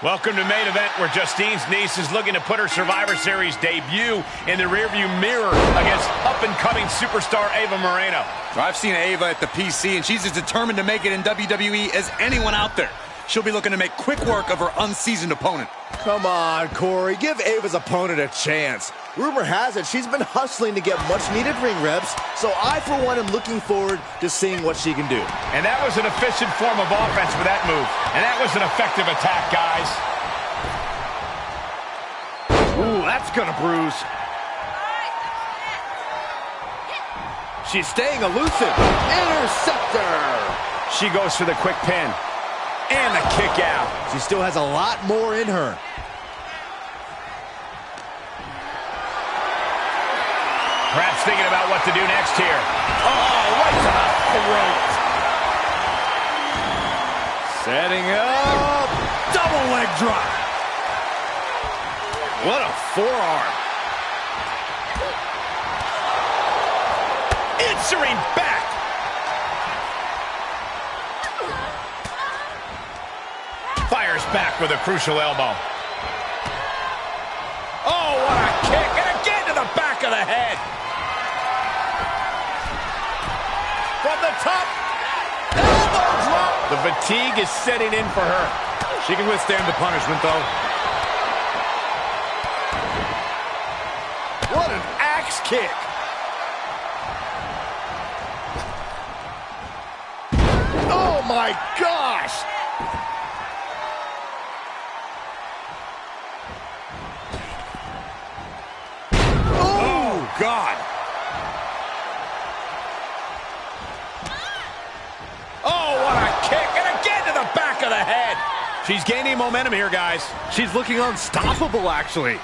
Welcome to main event, where Justine's niece is looking to put her Survivor Series debut in the rearview mirror against up-and-coming superstar Ava Moreno. I've seen Ava at the PC, and she's as determined to make it in WWE as anyone out there. She'll be looking to make quick work of her unseasoned opponent. Come on, Corey. Give Ava's opponent a chance. Rumor has it she's been hustling to get much-needed ring reps, so I, for one, am looking forward to seeing what she can do. And that was an efficient form of offense with that move. And that was an effective attack, guys. Ooh, that's gonna bruise. She's staying elusive. Interceptor. She goes for the quick pin. And the kick out. She still has a lot more in her. Perhaps thinking about what to do next here. Oh, right to the throat. Setting up. Double leg drop. What a forearm. Answering back. Fires back with a crucial elbow. Oh, what a kick. And again to the back of the head. From the top. Elbow drop. The fatigue is setting in for her. She can withstand the punishment, though. What an axe kick. Oh, my gosh. Oh, God. Oh, what a kick. And again to the back of the head. She's gaining momentum here, guys. She's looking unstoppable, actually.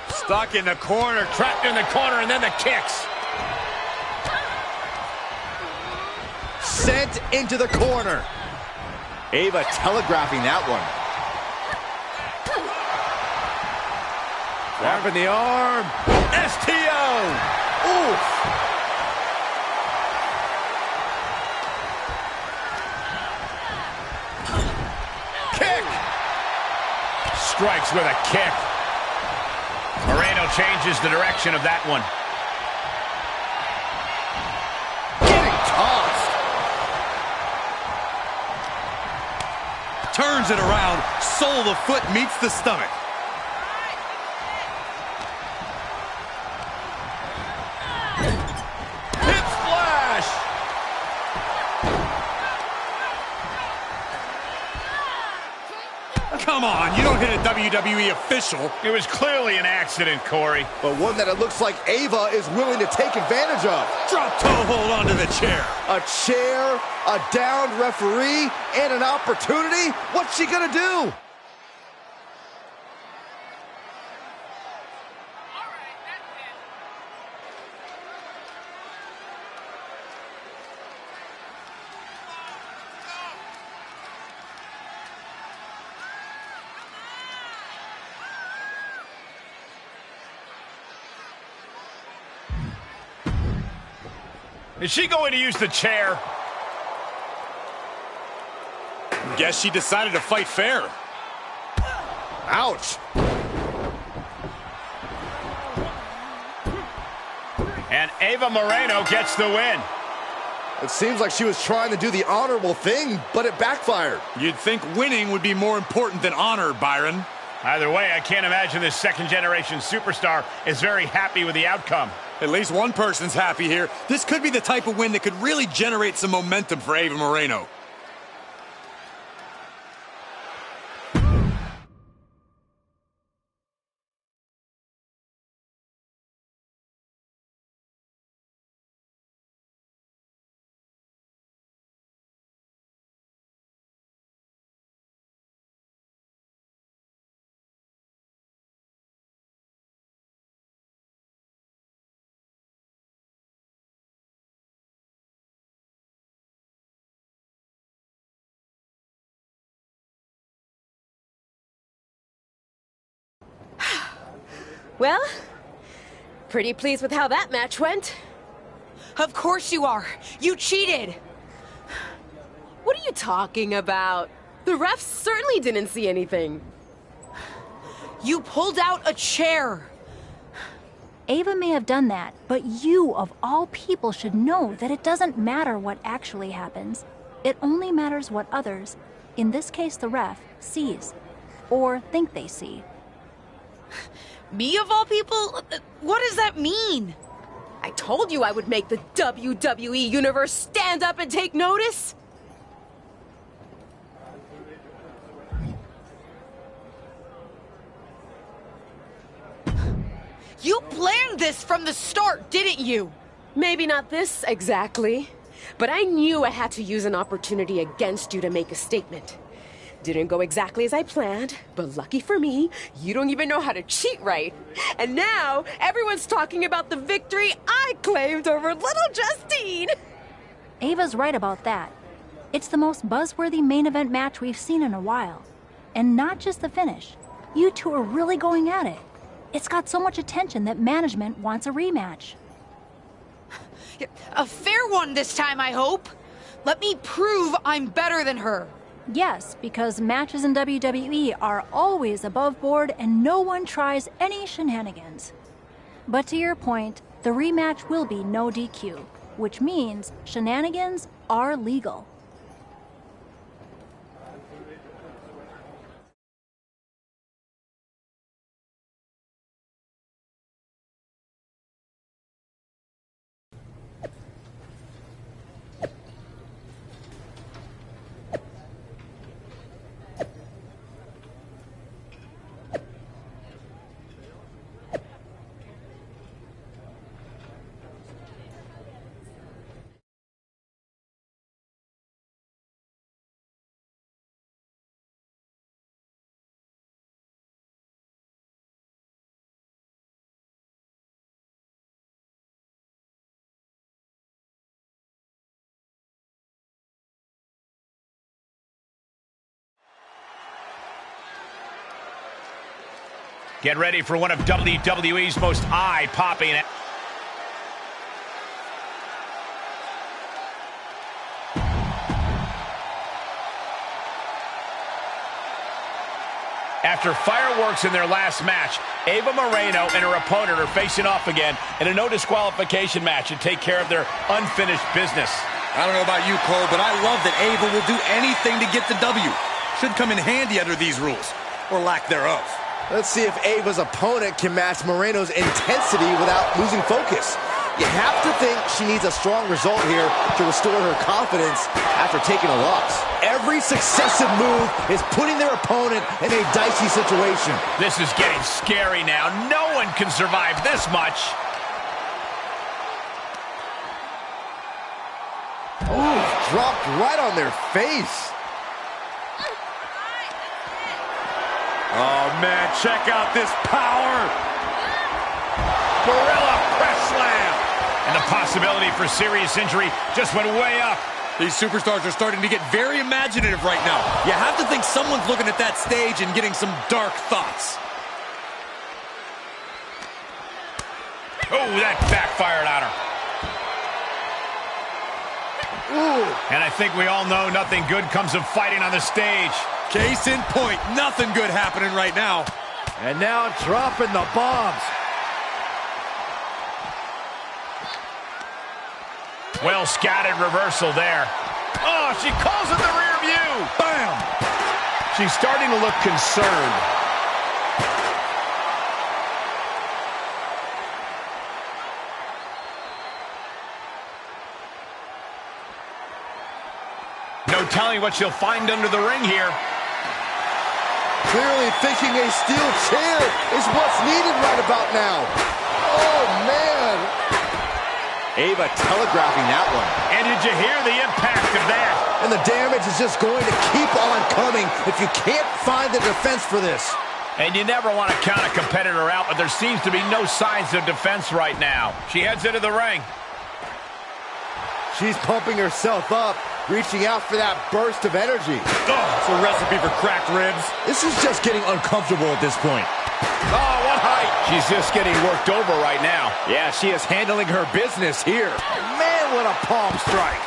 Stuck in the corner, trapped in the corner, and then the kicks. Sent into the corner. Ava telegraphing that one. Grab in the arm. STO. Oof. Kick. Strikes with a kick. Moreno changes the direction of that one. Getting tossed. Turns it around. Sole of the foot meets the stomach. Hip splash. Come on, you don't hit a WWE official. It was clearly an accident, Corey. But one that it looks like Ava is willing to take advantage of. Drop toe hold onto the chair. A chair, a downed referee, and an opportunity? What's she gonna do? Is she going to use the chair? Guess she decided to fight fair. Ouch. And Ava Moreno gets the win. It seems like she was trying to do the honorable thing, but it backfired. You'd think winning would be more important than honor, Byron. Either way, I can't imagine this second-generation superstar is very happy with the outcome. At least one person's happy here. This could be the type of win that could really generate some momentum for Ava Moreno. Well, pretty pleased with how that match went. Of course you are. You cheated. What are you talking about? The refs certainly didn't see anything. You pulled out a chair. Ava may have done that, but you, of all people, should know that it doesn't matter what actually happens. It only matters what others, in this case the ref, sees. Or think they see. Me of all people? What does that mean? I told you I would make the WWE Universe stand up and take notice. You planned this from the start, didn't you? Maybe not this exactly, but I knew I had to use an opportunity against you to make a statement. Didn't go exactly as I planned, but lucky for me, you don't even know how to cheat right. And now, everyone's talking about the victory I claimed over little Justine. Ava's right about that. It's the most buzzworthy main event match we've seen in a while. And not just the finish. You two are really going at it. It's got so much attention that management wants a rematch. A fair one this time, I hope. Let me prove I'm better than her. Yes, because matches in WWE are always above board and no one tries any shenanigans. But to your point, the rematch will be no DQ, which means shenanigans are legal. Get ready for one of WWE's most eye-popping... After fireworks in their last match, Ava Moreno and her opponent are facing off again in a no disqualification match to take care of their unfinished business. I don't know about you, Cole, but I love that Ava will do anything to get the W. Should come in handy under these rules, or lack thereof. Let's see if Ava's opponent can match Moreno's intensity without losing focus. You have to think she needs a strong result here to restore her confidence after taking a loss. Every successive move is putting their opponent in a dicey situation. This is getting scary now. No one can survive this much. Ooh, dropped right on their face. Oh, man, check out this power. Gorilla press slam. And the possibility for serious injury just went way up. These superstars are starting to get very imaginative right now. You have to think someone's looking at that stage and getting some dark thoughts. Oh, that backfired on her. Ooh. And I think we all know nothing good comes of fighting on the stage. Case in point, nothing good happening right now. And now dropping the bombs. Well scattered reversal there. Oh, she calls it the rear view. Bam! She's starting to look concerned. No telling what she'll find under the ring here. Clearly thinking a steel chair is what's needed right about now. Oh, man. Ava telegraphing that one. And did you hear the impact of that? And the damage is just going to keep on coming if you can't find the defense for this. And you never want to count a competitor out, but there seems to be no signs of defense right now. She heads into the ring. She's pumping herself up, reaching out for that burst of energy. Oh, it's a recipe for cracked ribs. This is just getting uncomfortable at this point. Oh, what height! She's just getting worked over right now. Yeah, she is handling her business here. Man, what a palm strike.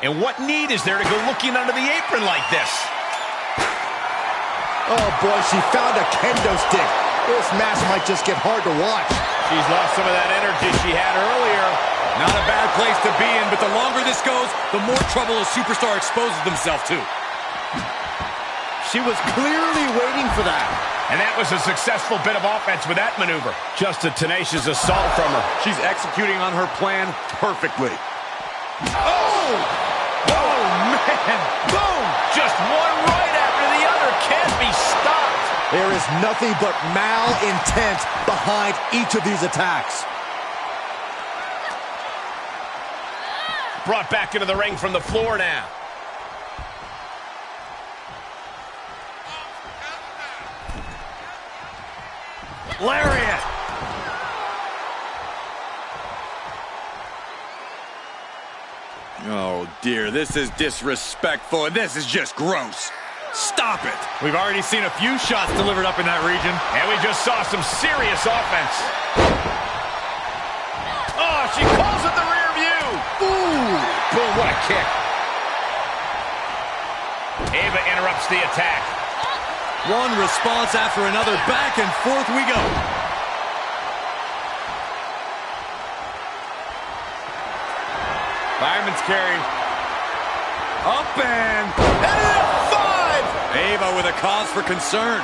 And what need is there to go looking under the apron like this? Oh, boy, she found a kendo stick. This match might just get hard to watch. She's lost some of that energy she had earlier. Not a bad place to be in, but the longer this goes, the more trouble a superstar exposes themselves to. She was clearly waiting for that. And that was a successful bit of offense with that maneuver. Just a tenacious assault from her. She's executing on her plan perfectly. Oh! Oh, man! Boom! Just one right after the other. Can't be stopped. There is nothing but malintent behind each of these attacks. Brought back into the ring from the floor now. Lariat! Oh, dear, this is disrespectful, and this is just gross. Stop it! We've already seen a few shots delivered up in that region. And we just saw some serious offense. Oh, she calls it the rear view. Ooh, boom, what a kick. Ava interrupts the attack. One response after another. Back and forth we go. Fireman's carry. Up and F5! Ava with a cause for concern.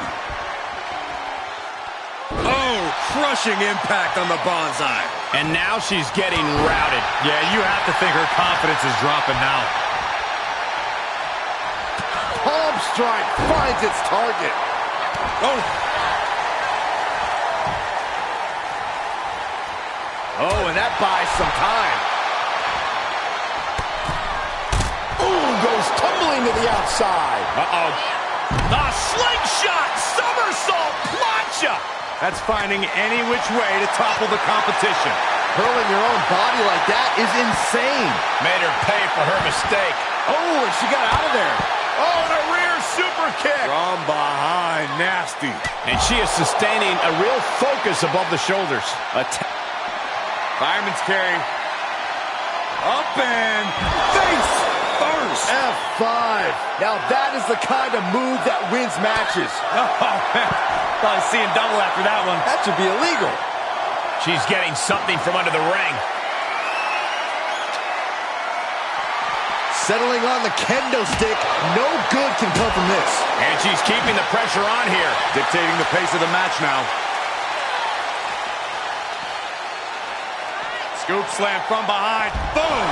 Oh, crushing impact on the bonsai. And now she's getting routed. Yeah, you have to think her confidence is dropping now. Palm strike finds its target. Oh. Oh, and that buys some time. Ooh, goes tumbling to the outside. Uh-oh. A slingshot, somersault, plancha. That's finding any which way to topple the competition. Hurling your own body like that is insane. Made her pay for her mistake. Oh, and she got out of there. Oh, and a rear super kick. From behind, nasty. And she is sustaining a real focus above the shoulders. Fireman's carry. Up and face first. F5. Now that is the kind of move that wins matches. Oh, man. Probably seeing double after that one. That should be illegal. She's getting something from under the ring. Settling on the kendo stick. No good can come from this. And she's keeping the pressure on here. Dictating the pace of the match now. Scoop slam from behind. Boom!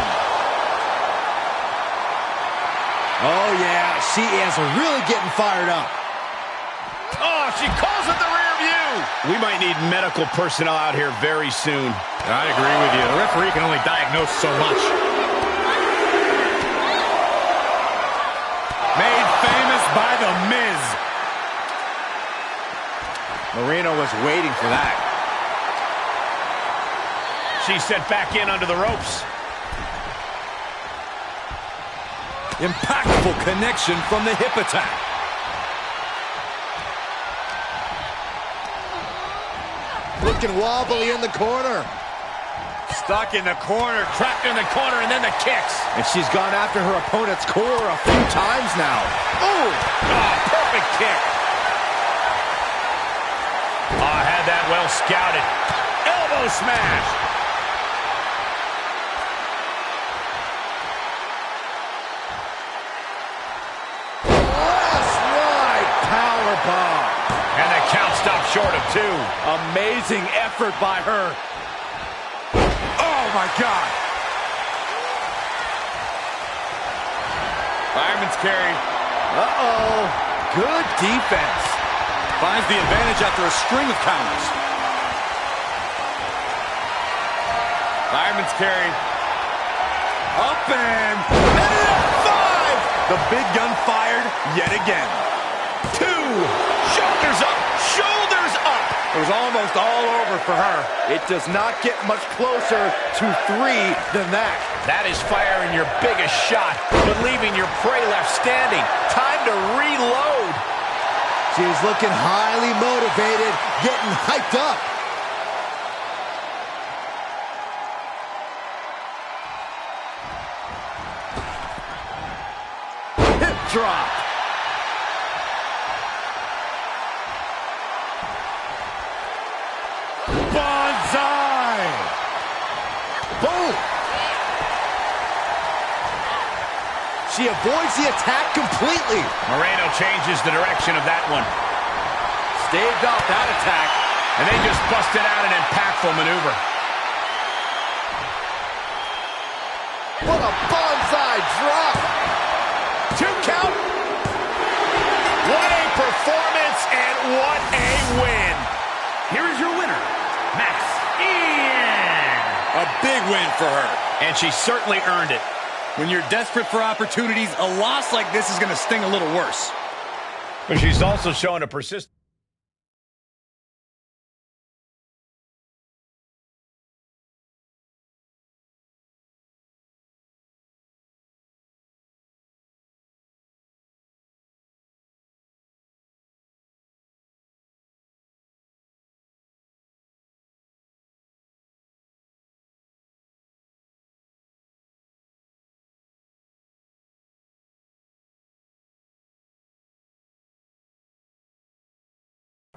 Oh, yeah. She is really getting fired up. Oh, she calls it the rear view. We might need medical personnel out here very soon. I agree with you. The referee can only diagnose so much. Made famous by The Miz. Marino was waiting for that. She's sent back in under the ropes. Impactful connection from the hip attack. Looking wobbly in the corner. Stuck in the corner, trapped in the corner, and then the kicks. And she's gone after her opponent's core a few times now. Ooh! Oh, perfect kick. Oh, had that well scouted. Elbow smash. Last ride powerbomb. And the count stopped short of 2. Amazing effort by her. Oh, my God. Fireman's carry. Uh-oh. Good defense. Finds the advantage after a string of counters. Fireman's carry. Up and F5. The big gun fired yet again. 2. Shoulders up. Shoulders up. It was almost all over for her. It does not get much closer to 3 than that. That is firing your biggest shot, but leaving your prey left standing. Time to reload. She's looking highly motivated, getting hyped up. Hip drop. Bonsai! Boom! She avoids the attack completely. Moreno changes the direction of that one. Staved off that attack. And they just busted out an impactful maneuver. What a bonsai drop. 2 count. What a performance and what a win. Here is your winner, Max Ian. A big win for her. And she certainly earned it. When you're desperate for opportunities, a loss like this is going to sting a little worse. But she's also shown a persistent.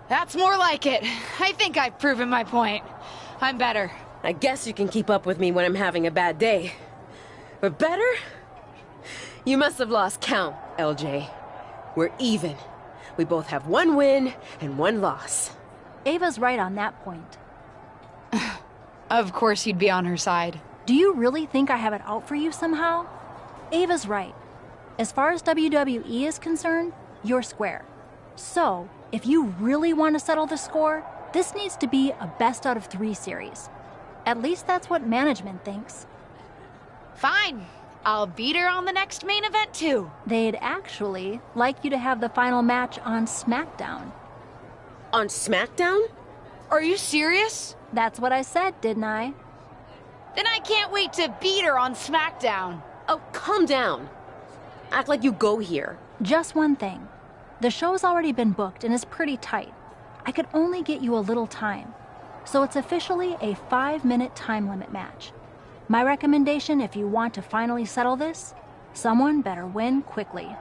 That's more like it. I think I've proven my point. I'm better. I guess you can keep up with me when I'm having a bad day. But better? You must have lost count, LJ. We're even. We both have 1 win and 1 loss. Ava's right on that point. Of course you'd be on her side. Do you really think I have it out for you somehow? Ava's right. As far as WWE is concerned, you're square. So, if you really want to settle the score, this needs to be a best out of 3 series. At least that's what management thinks. Fine. I'll beat her on the next main event too. They'd actually like you to have the final match on SmackDown. On SmackDown? Are you serious? That's what I said, didn't I? Then I can't wait to beat her on SmackDown. Oh, calm down. Act like you go here. Just one thing. The show's already been booked and is pretty tight. I could only get you a little time. So it's officially a 5-minute time limit match. My recommendation, if you want to finally settle this, someone better win quickly.